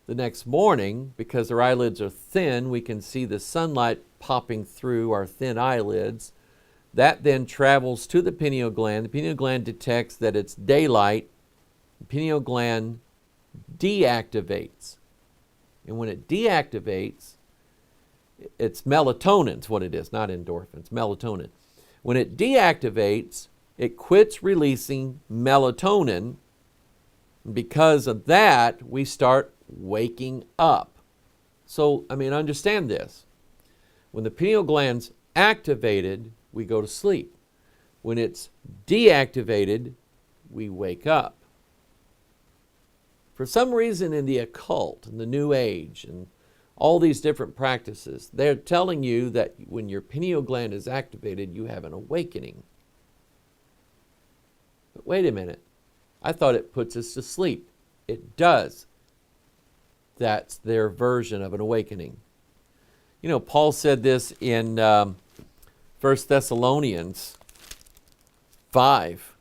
The next morning, because our eyelids are thin, we can see the sunlight popping through our thin eyelids. That then travels to the pineal gland. The pineal gland detects that it's daylight. The pineal gland deactivates. And when it deactivates, it's melatonin, is what it is, not endorphins, melatonin. When it deactivates, it quits releasing melatonin. Because of that, we start waking up. So, understand this. When the pineal gland's activated, we go to sleep. When it's deactivated, we wake up. For some reason in the occult, in the New Age, and all these different practices, they're telling you that when your pineal gland is activated, you have an awakening. But wait a minute. I thought it puts us to sleep. It does. That's their version of an awakening. You know, Paul said this in 1 Thessalonians 5.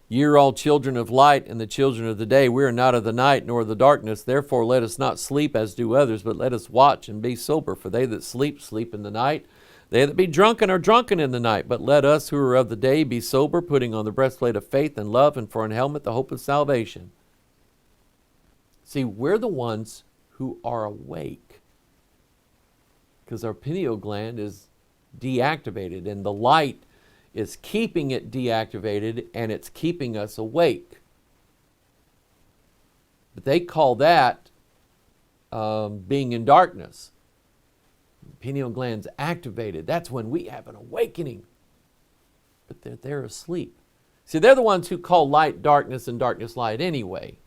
Ye are all children of light and the children of the day. We are not of the night nor of the darkness. Therefore let us not sleep as do others, but let us watch and be sober. For they that sleep, sleep in the night. They that be drunken are drunken in the night. But let us who are of the day be sober, putting on the breastplate of faith and love, and for an helmet the hope of salvation. See, we're the ones who are awake because our pineal gland is deactivated, and the light is keeping it deactivated, and it's keeping us awake. But they call that being in darkness. Pineal gland's activated. That's when we have an awakening. But they're asleep. See, they're the ones who call light darkness and darkness light anyway.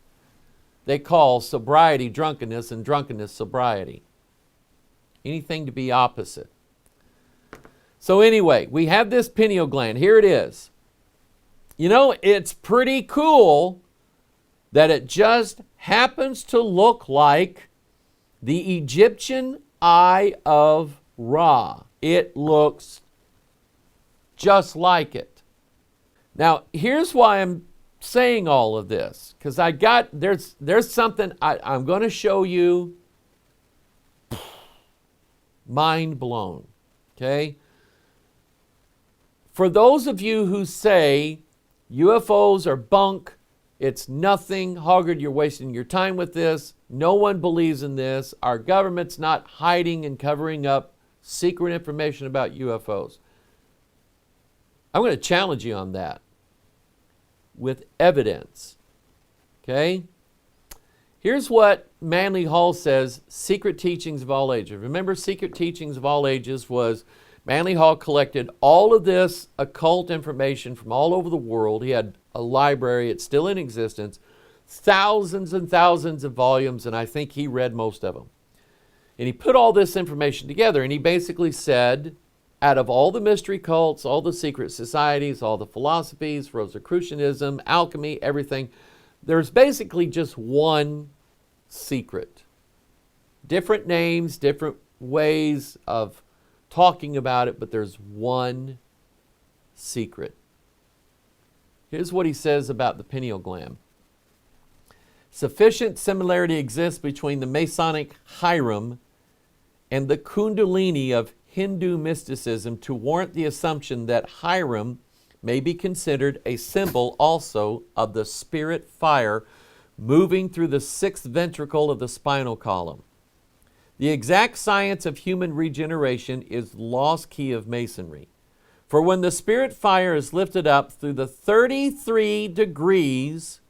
They call sobriety drunkenness and drunkenness sobriety. Anything to be opposite. So anyway, we have this pineal gland. Here it is. You know, it's pretty cool that it just happens to look like the Egyptian eye of Ra. It looks just like it. Now, here's why I'm saying all of this, because there's something I'm going to show you. Mind blown. Okay? For those of you who say UFOs are bunk, it's nothing, Hoggard, you're wasting your time with this, no one believes in this, our government's not hiding and covering up secret information about UFOs. I'm going to challenge you on that with evidence. Okay? Here's what Manly Hall says, Secret Teachings of All Ages. Remember, Secret Teachings of All Ages was Manly Hall collected all of this occult information from all over the world. He had a library. It's still in existence. Thousands and thousands of volumes, and I think he read most of them. And he put all this information together, and he basically said, out of all the mystery cults, all the secret societies, all the philosophies, Rosicrucianism, alchemy, everything, there's basically just one secret. Different names, different ways of talking about it, but there's one secret. Here's what he says about the pineal gland. Sufficient similarity exists between the Masonic Hiram and the Kundalini of Hindu mysticism to warrant the assumption that Hiram may be considered a symbol also of the spirit fire moving through the sixth ventricle of the spinal column. The exact science of human regeneration is lost key of Masonry. For when the spirit fire is lifted up through the 33 degrees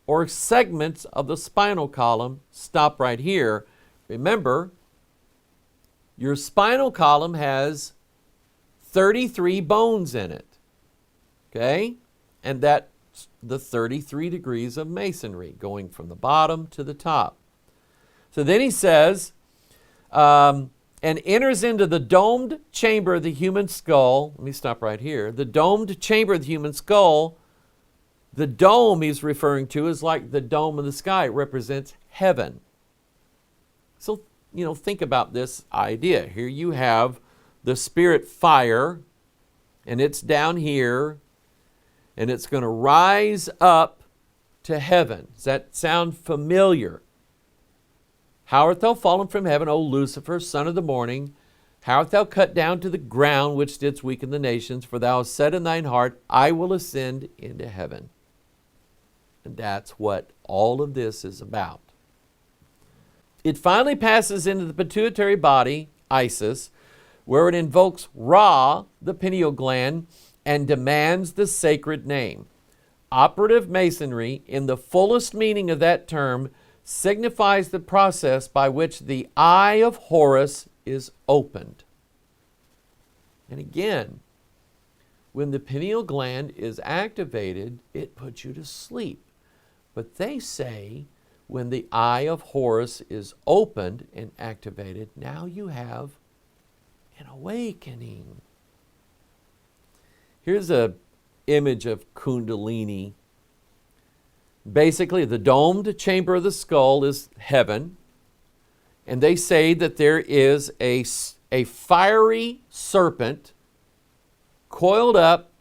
or segments of the spinal column, stop right here. Remember, your spinal column has 33 bones in it. Okay? And that's the 33 degrees of masonry, going from the bottom to the top. So then he says, and enters into the domed chamber of the human skull. Let me stop right here. The domed chamber of the human skull, the dome he's referring to is like the dome of the sky. It represents heaven. So, think about this idea. Here you have the spirit fire, and it's down here, and it's going to rise up to heaven. Does that sound familiar? How art thou fallen from heaven, O Lucifer, son of the morning? How art thou cut down to the ground, which didst weaken the nations? For thou hast said in thine heart, I will ascend into heaven. And that's what all of this is about. It finally passes into the pituitary body, Isis, where it invokes Ra, the pineal gland, and demands the sacred name. Operative masonry, in the fullest meaning of that term, signifies the process by which the eye of Horus is opened. And again, when the pineal gland is activated, it puts you to sleep. But they say when the eye of Horus is opened and activated, now you have an awakening. Here's an image of Kundalini. Basically, the domed chamber of the skull is heaven, and they say that there is a fiery serpent coiled up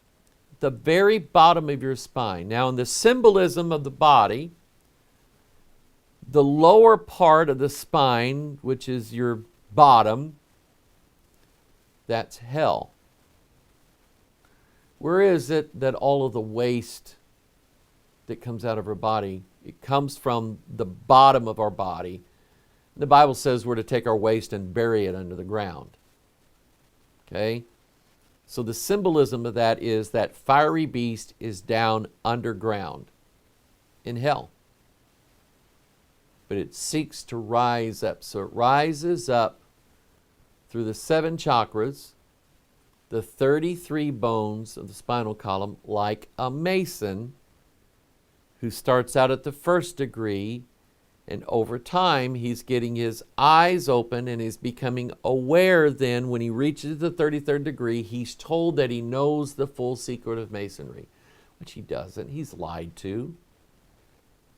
at the very bottom of your spine. Now, in the symbolism of the body, the lower part of the spine, which is your bottom, that's hell. Where is it that all of the waste that comes out of our body, it comes from the bottom of our body? The Bible says we're to take our waste and bury it under the ground. Okay? So the symbolism of that is that fiery beast is down underground in hell. But it seeks to rise up. So it rises up through the 7 chakras, the 33 bones of the spinal column, like a mason who starts out at the 1st degree, and over time he's getting his eyes open and is becoming aware. Then when he reaches the 33rd degree, he's told that he knows the full secret of masonry, which he doesn't. He's lied to.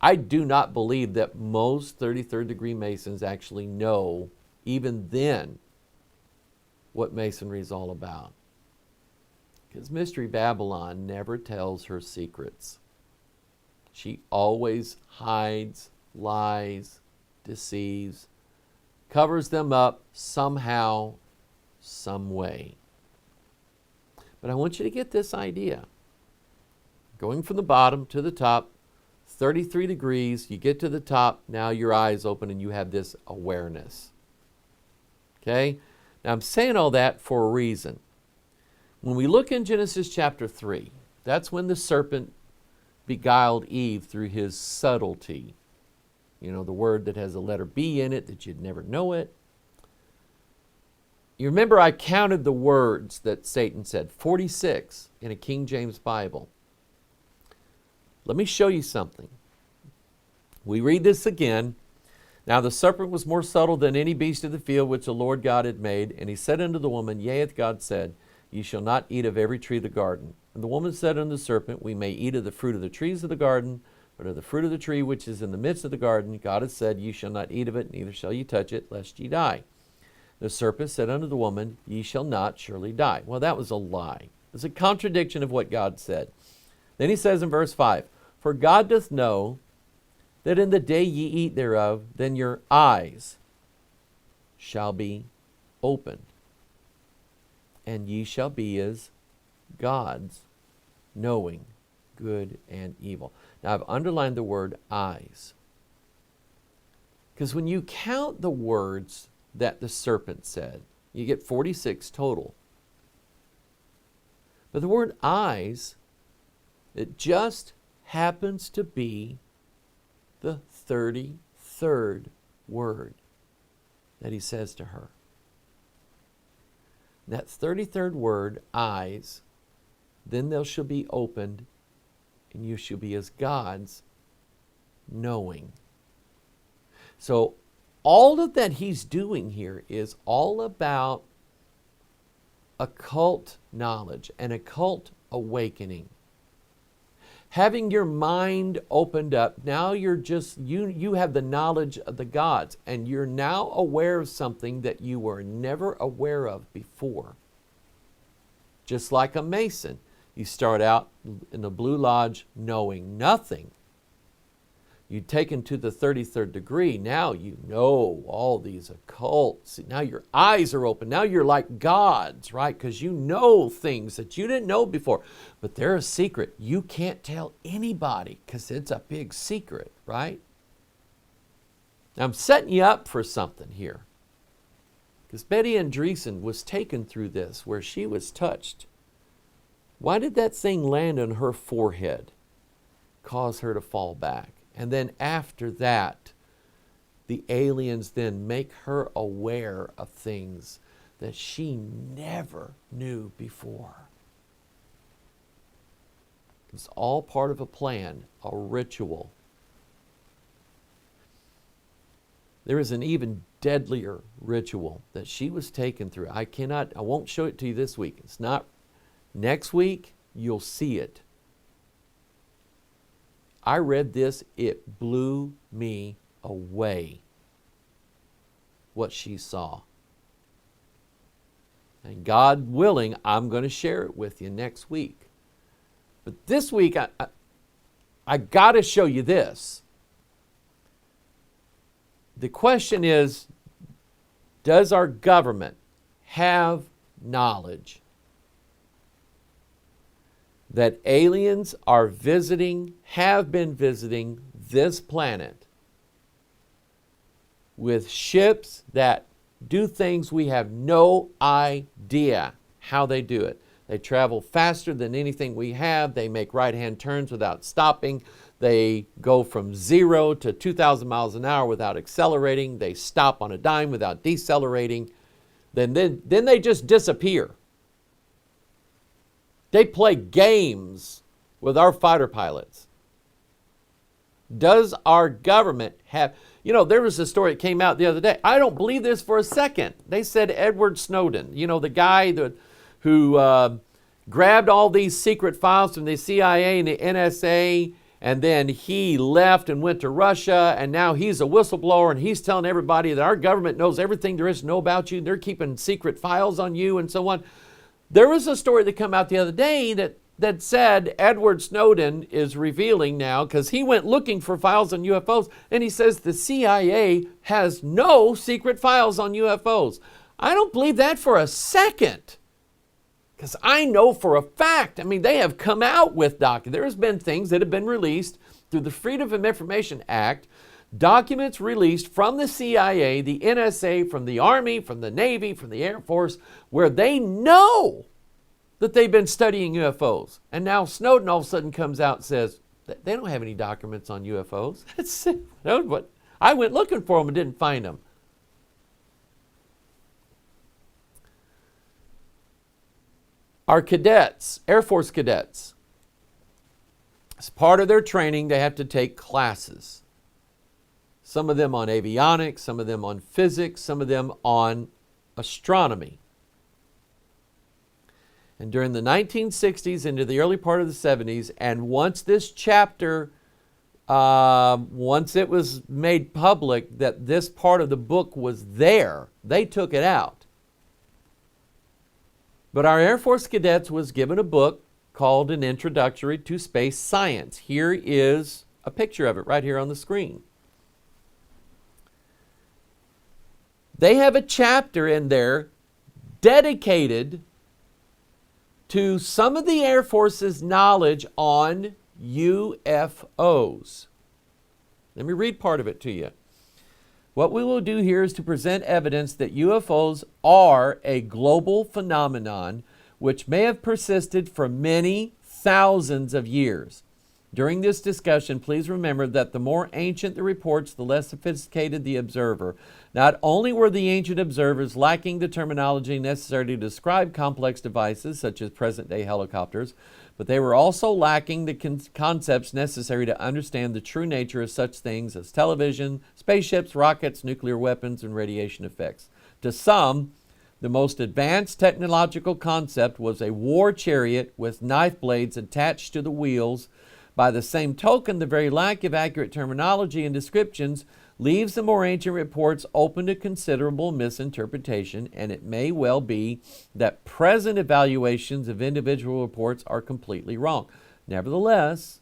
I do not believe that most 33rd degree Masons actually know, even then, what Masonry is all about. Because Mystery Babylon never tells her secrets. She always hides, lies, deceives, covers them up somehow, some way. But I want you to get this idea. Going from the bottom to the top, 33 degrees, you get to the top, now your eyes open and you have this awareness. Okay? Now I'm saying all that for a reason. When we look in Genesis chapter 3, that's when the serpent beguiled Eve through his subtlety. You know, the word that has a letter B in it that you'd never know it. You remember I counted the words that Satan said, 46 in a King James Bible. Let me show you something. We read this again. Now the serpent was more subtle than any beast of the field which the Lord God had made. And he said unto the woman, Yea, hath God said, Ye shall not eat of every tree of the garden. And the woman said unto the serpent, We may eat of the fruit of the trees of the garden, but of the fruit of the tree which is in the midst of the garden, God hath said, Ye shall not eat of it, neither shall ye touch it, lest ye die. The serpent said unto the woman, Ye shall not surely die. Well, that was a lie. It's a contradiction of what God said. Then he says in verse 5, For God doth know that in the day ye eat thereof, then your eyes shall be opened, and ye shall be as gods, knowing good and evil. Now I've underlined the word eyes, because when you count the words that the serpent said, you get 46 total. But the word eyes, it just happens to be the 33rd word that he says to her. That 33rd word, eyes, then they shall be opened, and you shall be as gods, knowing. So all of that he's doing here is all about occult knowledge, an occult awakening. Having your mind opened up, now you're just, you have the knowledge of the gods, and you're now aware of something that you were never aware of before. Just like a Mason, you start out in the Blue Lodge knowing nothing. You take into the 33rd degree, now you know all these occults. Now your eyes are open. Now you're like gods, right? Because you know things that you didn't know before. But they're a secret. You can't tell anybody because it's a big secret, right? Now I'm setting you up for something here. Because Betty Andreasson was taken through this where she was touched. Why did that thing land on her forehead? Cause her to fall back. And then after that, the aliens then make her aware of things that she never knew before. It's all part of a plan, a ritual. There is an even deadlier ritual that she was taken through. I won't show it to you this week. It's not. Next week, you'll see it. I read this, it blew me away what she saw. And God willing, I'm going to share it with you next week. But this week, I got to show you this. The question is, does our government have knowledge that aliens are visiting, have been visiting this planet with ships that do things we have no idea how they do it? They travel faster than anything we have. They make right-hand turns without stopping. They go from 0 to 2,000 miles an hour without accelerating. They stop on a dime without decelerating. Then they just disappear. They play games with our fighter pilots. Does our government have... there was a story that came out the other day. I don't believe this for a second. They said Edward Snowden, the guy who grabbed all these secret files from the CIA and the NSA, and then he left and went to Russia, and now he's a whistleblower, and he's telling everybody that our government knows everything there is to know about you. They're keeping secret files on you and so on. There was a story that came out the other day that said Edward Snowden is revealing now, because he went looking for files on UFOs, and he says the CIA has no secret files on UFOs. I don't believe that for a second, because I know for a fact, they have come out with documents. There has been things that have been released through the Freedom of Information Act, documents released from the CIA, the NSA, from the Army, from the Navy, from the Air Force, where they know that they've been studying UFOs. And now Snowden all of a sudden comes out and says, they don't have any documents on UFOs. I went looking for them and didn't find them. Our cadets, Air Force cadets, as part of their training, they have to take classes. Some of them on avionics, some of them on physics, some of them on astronomy. And during the 1960s into the early part of the 70s, and once this chapter, once it was made public that this part of the book was there, they took it out. But our Air Force cadets was given a book called An Introductory to Space Science. Here is a picture of it right here on the screen. They have a chapter in there dedicated to some of the Air Force's knowledge on UFOs. Let me read part of it to you. What we will do here is to present evidence that UFOs are a global phenomenon which may have persisted for many thousands of years. During this discussion, please remember that the more ancient the reports, the less sophisticated the observer. Not only were the ancient observers lacking the terminology necessary to describe complex devices such as present-day helicopters, but they were also lacking the concepts necessary to understand the true nature of such things as television, spaceships, rockets, nuclear weapons, and radiation effects. To some, the most advanced technological concept was a war chariot with knife blades attached to the wheels. By the same token, the very lack of accurate terminology and descriptions leaves the more ancient reports open to considerable misinterpretation, and it may well be that present evaluations of individual reports are completely wrong. Nevertheless,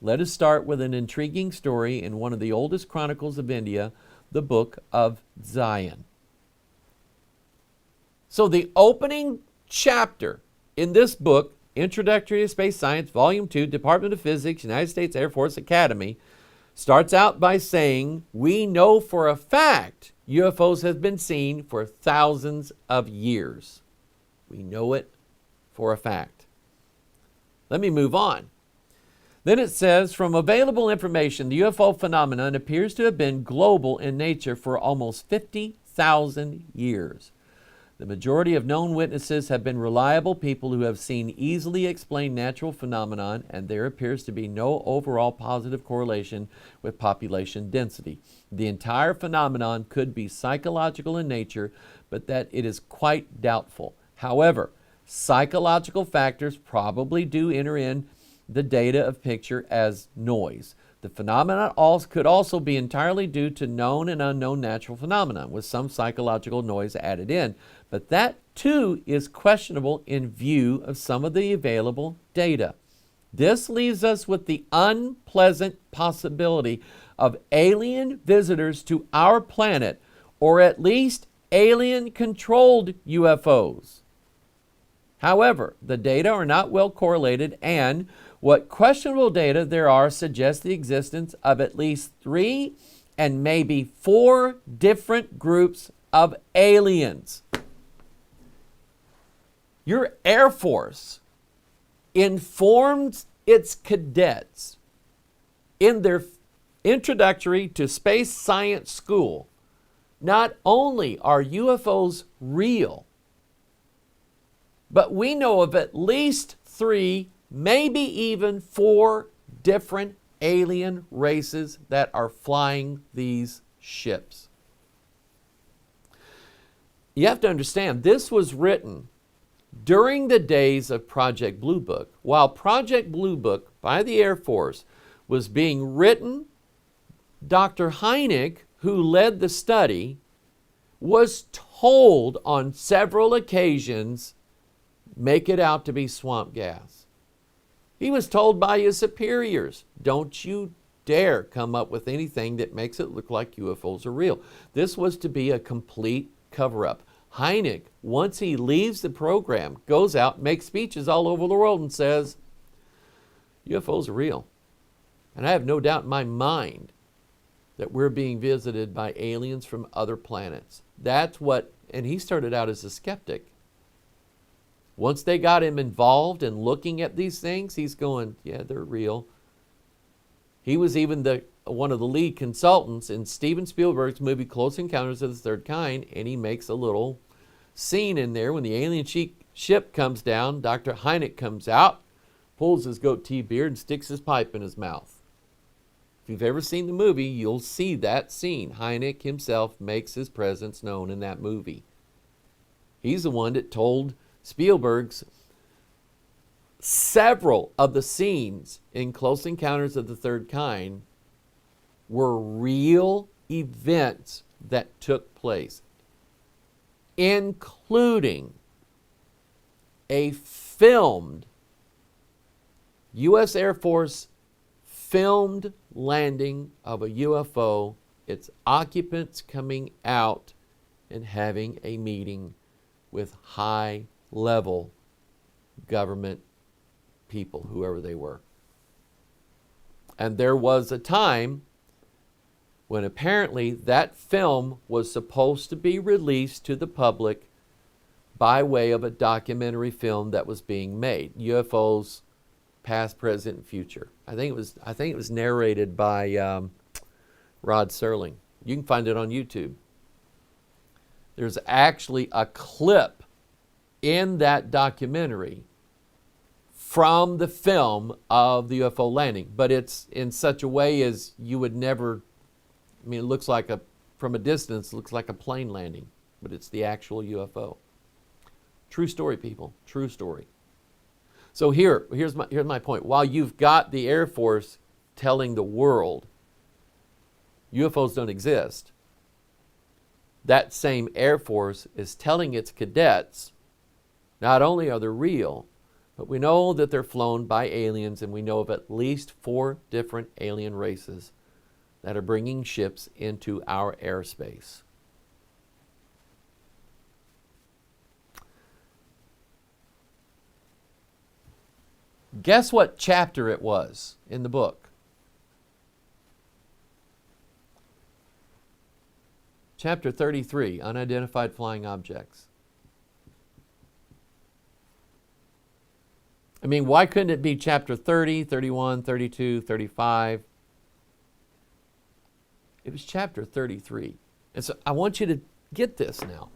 let us start with an intriguing story in one of the oldest chronicles of India, the Book of Zion. So the opening chapter in this book, Introductory to Space Science, Volume 2, Department of Physics, United States Air Force Academy, starts out by saying, we know for a fact UFOs have been seen for thousands of years. We know it for a fact. Let me move on. Then it says, from available information, the UFO phenomenon appears to have been global in nature for almost 50,000 years. The majority of known witnesses have been reliable people who have seen easily explained natural phenomenon, and there appears to be no overall positive correlation with population density. The entire phenomenon could be psychological in nature, but that it is quite doubtful. However, psychological factors probably do enter in the data of picture as noise. The phenomenon could also be entirely due to known and unknown natural phenomena, with some psychological noise added in. But that, too, is questionable in view of some of the available data. This leaves us with the unpleasant possibility of alien visitors to our planet, or at least alien-controlled UFOs. However, the data are not well correlated, and what questionable data there are suggests the existence of at least 3 and maybe 4 different groups of aliens. Your Air Force informs its cadets in their introductory to space science school, not only are UFOs real, but we know of at least 3, maybe even 4 different alien races that are flying these ships. You have to understand, this was written during the days of Project Blue Book. While Project Blue Book by the Air Force was being written, Dr. Hynek, who led the study, was told on several occasions, make it out to be swamp gas. He was told by his superiors, don't you dare come up with anything that makes it look like UFOs are real. This was to be a complete cover-up. Hynek, once he leaves the program, goes out, makes speeches all over the world and says, UFOs are real. And I have no doubt in my mind that we're being visited by aliens from other planets. That's what, and he started out as a skeptic. Once they got him involved in looking at these things, he's going, yeah, they're real. He was even one of the lead consultants in Steven Spielberg's movie Close Encounters of the Third Kind, and he makes a little scene in there when the alien ship comes down. Dr. Hynek comes out, pulls his goatee beard, and sticks his pipe in his mouth. If you've ever seen the movie, you'll see that scene. Hynek himself makes his presence known in that movie. He's the one that told Spielberg's several of the scenes in Close Encounters of the Third Kind were real events that took place, including a filmed U.S. Air Force filmed landing of a UFO, its occupants coming out and having a meeting with high-level government people, whoever they were. And there was a time when apparently that film was supposed to be released to the public by way of a documentary film that was being made. UFOs past, present, and future. I think it was narrated by Rod Serling. You can find it on YouTube. There's actually a clip in that documentary from the film of the UFO landing, but it's in such a way as you would never, I mean, it looks like from a distance, it looks like a plane landing, but it's the actual UFO. True story, people, true story. So here's my point. While you've got the Air Force telling the world UFOs don't exist, that same Air Force is telling its cadets not only are they real, but we know that they're flown by aliens, and we know of at least 4 different alien races that are bringing ships into our airspace. Guess what chapter it was in the book? Chapter 33, Unidentified Flying Objects. I mean, why couldn't it be chapter 30, 31, 32, 35? It was chapter 33. And so I want you to get this now.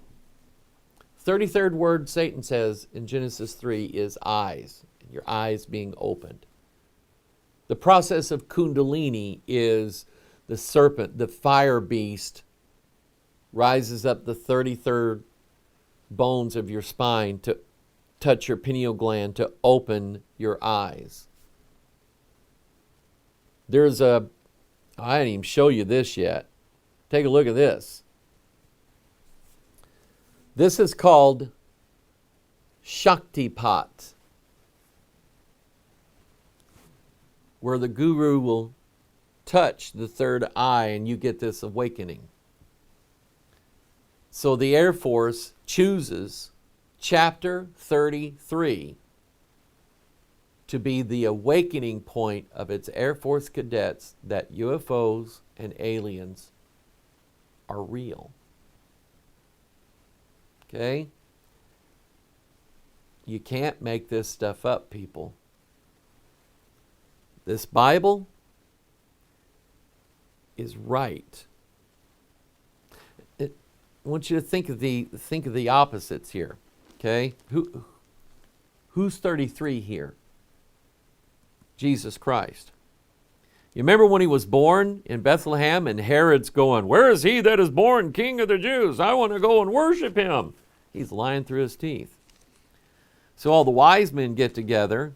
33rd word Satan says in Genesis 3 is eyes, your eyes being opened. The process of Kundalini is the serpent, the fire beast, rises up the 33rd bones of your spine to touch your pineal gland to open your eyes. I didn't even show you this yet. Take a look at this. This is called Shaktipat, where the guru will touch the third eye and you get this awakening. So the Air Force chooses chapter 33 to be the awakening point of its Air Force cadets that UFOs and aliens are real. Okay? You can't make this stuff up, people. This Bible is right. I want you to think of the opposites here. Okay? Who's 33 here? Jesus Christ. You remember when he was born in Bethlehem and Herod's going, "Where is he that is born King of the Jews? I want to go and worship him." He's lying through his teeth. So all the wise men get together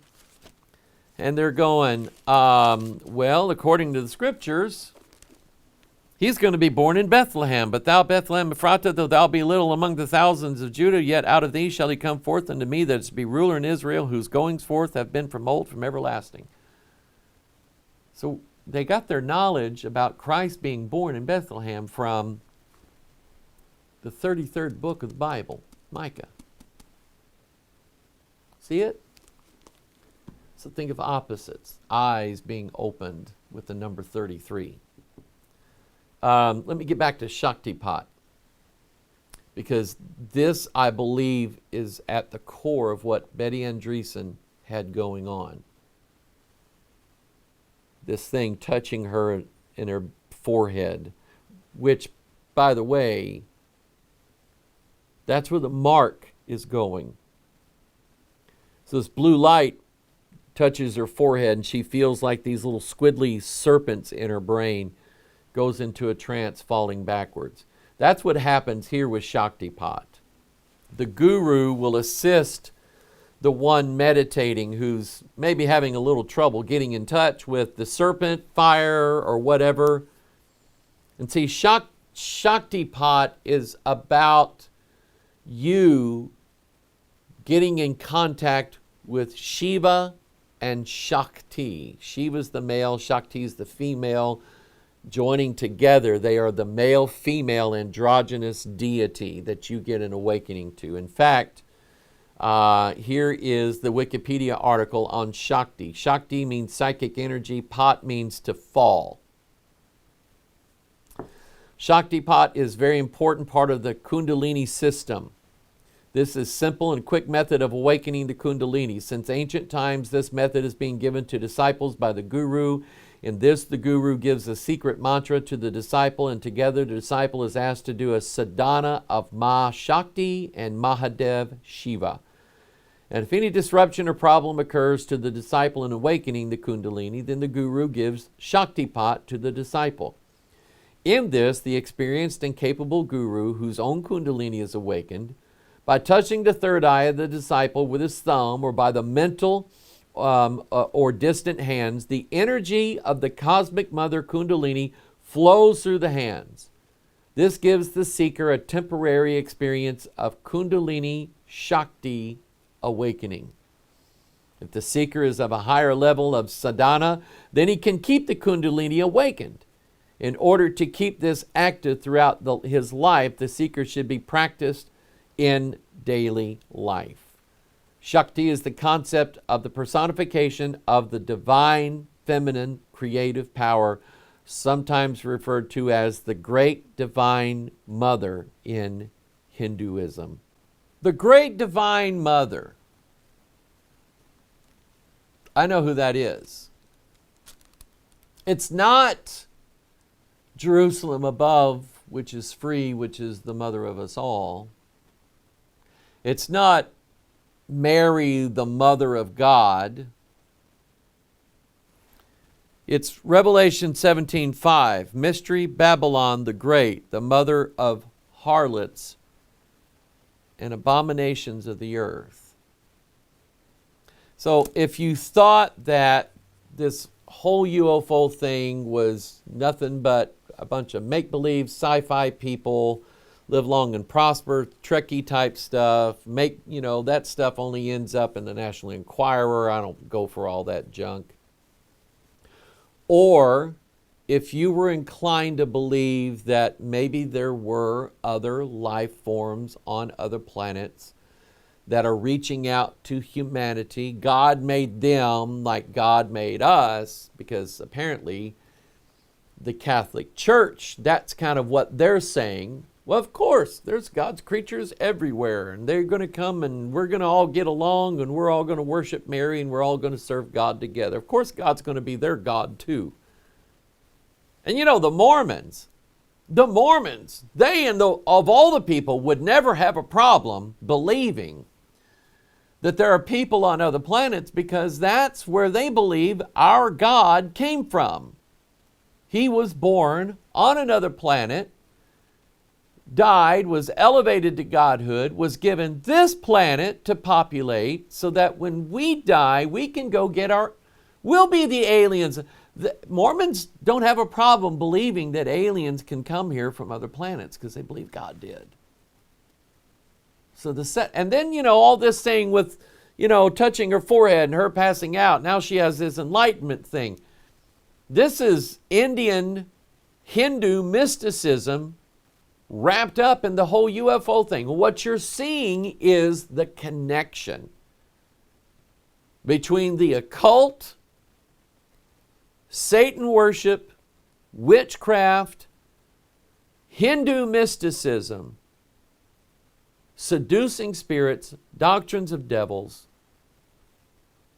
and they're going, well, according to the scriptures, he's going to be born in Bethlehem. But thou, Bethlehem Ephratah, though thou be little among the thousands of Judah, yet out of thee shall he come forth unto me that is to be ruler in Israel, whose goings forth have been from old, from everlasting. So they got their knowledge about Christ being born in Bethlehem from the 33rd book of the Bible, Micah. See it? So think of opposites. Eyes being opened with the number 33. Let me get back to Shaktipat, because this, I believe, is at the core of what Betty Andreasson had going on. This thing touching her in her forehead, which, by the way, that's where the mark is going. So this blue light touches her forehead and she feels like these little squiddly serpents in her brain, goes into a trance falling backwards. That's what happens here with Shaktipat. The guru will assist the one meditating who's maybe having a little trouble getting in touch with the serpent, fire, or whatever. And see, Shaktipat is about you getting in contact with Shiva and Shakti. Shiva's the male, Shakti's the female. Joining together, they are the male-female androgynous deity that you get an awakening to. In fact, here is the Wikipedia article on Shakti. Shakti means psychic energy. Pat means to fall. Shaktipat is a very important part of the Kundalini system. This is simple and quick method of awakening the Kundalini. Since ancient times, this method is being given to disciples by the Guru. In this, the Guru gives a secret mantra to the disciple, and together the disciple is asked to do a sadhana of Ma Shakti and Mahadev Shiva. And if any disruption or problem occurs to the disciple in awakening the Kundalini, then the Guru gives Shaktipat to the disciple. In this, the experienced and capable Guru, whose own Kundalini is awakened, by touching the third eye of the disciple with his thumb or by the mental or distant hands, the energy of the cosmic mother Kundalini flows through the hands. This gives the seeker a temporary experience of Kundalini Shakti awakening. If the seeker is of a higher level of sadhana, then he can keep the Kundalini awakened. In order to keep this active throughout his life, the seeker should be practiced in daily life. Shakti is the concept of the personification of the divine, feminine, creative power, sometimes referred to as the Great Divine Mother in Hinduism. The Great Divine Mother. I know who that is. It's not Jerusalem above, which is free, which is the mother of us all. It's not Mary, the mother of God. It's Revelation 17:5. Mystery Babylon the Great, the mother of harlots and abominations of the earth. So if you thought that this whole UFO thing was nothing but a bunch of make-believe sci-fi people, live long and prosper, Trekkie type stuff, that stuff only ends up in the National Enquirer. I don't go for all that junk. Or if you were inclined to believe that maybe there were other life forms on other planets that are reaching out to humanity, God made them like God made us, because apparently the Catholic Church, that's kind of what they're saying. Well, of course, there's God's creatures everywhere, and they're going to come and we're going to all get along and we're all going to worship Mary and we're all going to serve God together. Of course, God's going to be their God too. And the Mormons, they of all the people would never have a problem believing that there are people on other planets, because that's where they believe our God came from. He was born on another planet, died, was elevated to godhood, was given this planet to populate so that when we die, we can go get we'll be the aliens. The Mormons don't have a problem believing that aliens can come here from other planets because they believe God did. So and then, all this thing with, touching her forehead and her passing out. Now she has this enlightenment thing. This is Indian Hindu mysticism wrapped up in the whole UFO thing. What you're seeing is the connection between the occult, Satan worship, witchcraft, Hindu mysticism, seducing spirits, doctrines of devils,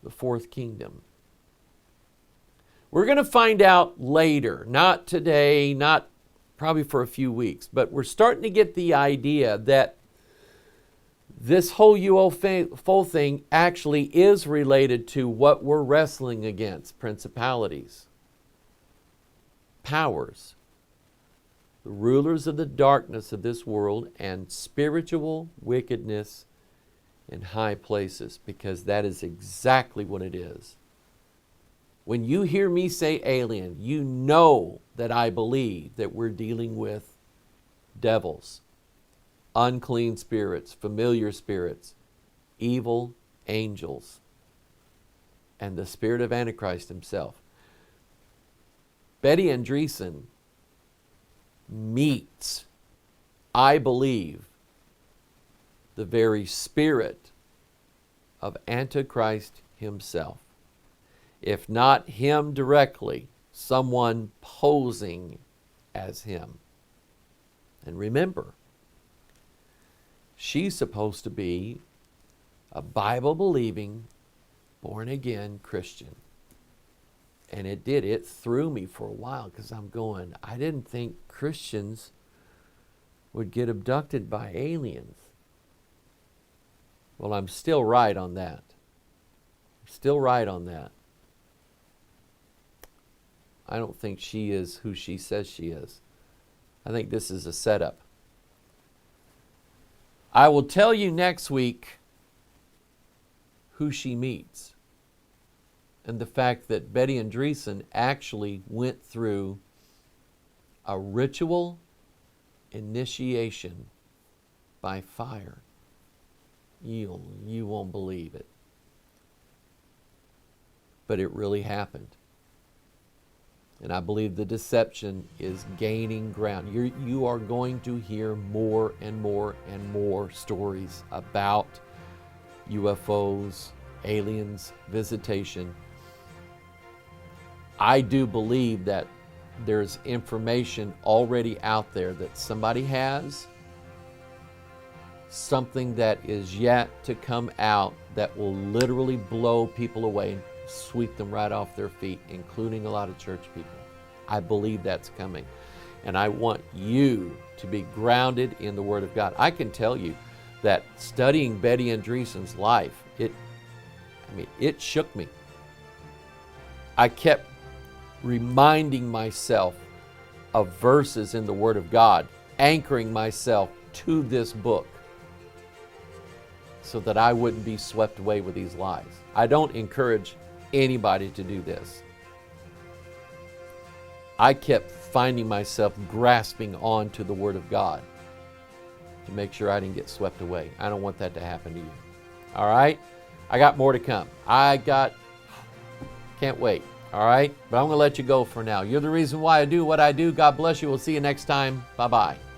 the fourth kingdom. We're going to find out later, not today, not probably for a few weeks, but we're starting to get the idea that this whole UFO thing actually is related to what we're wrestling against: principalities, powers, the rulers of the darkness of this world, and spiritual wickedness in high places, because that is exactly what it is. When you hear me say alien, you know that I believe that we're dealing with devils, unclean spirits, familiar spirits, evil angels, and the spirit of Antichrist himself. Betty Andreasson meets, I believe, the very spirit of Antichrist himself. If not him directly, someone posing as him. And remember, she's supposed to be a Bible-believing, born-again Christian. And it did. It threw me for a while because I'm going, I didn't think Christians would get abducted by aliens. Well, I'm still right on that. Still right on that. I don't think she is who she says she is. I think this is a setup. I will tell you next week who she meets. And the fact that Betty Andreasson actually went through a ritual initiation by fire. You won't believe it. But it really happened. And I believe the deception is gaining ground. You are going to hear more and more and more stories about UFOs, aliens, visitation. I do believe that there's information already out there that somebody has, something that is yet to come out that will literally blow people away and sweep them right off their feet, including a lot of church people. I believe that's coming. And I want you to be grounded in the Word of God. I can tell you that studying Betty Andreasson's life, it shook me. I kept reminding myself of verses in the Word of God, anchoring myself to this book so that I wouldn't be swept away with these lies. I don't encourage anybody to do this. I kept finding myself grasping on to the Word of God to make sure I didn't get swept away. I don't want that to happen to you. All right? I got more to come. Can't wait. All right? But I'm going to let you go for now. You're the reason why I do what I do. God bless you. We'll see you next time. Bye-bye.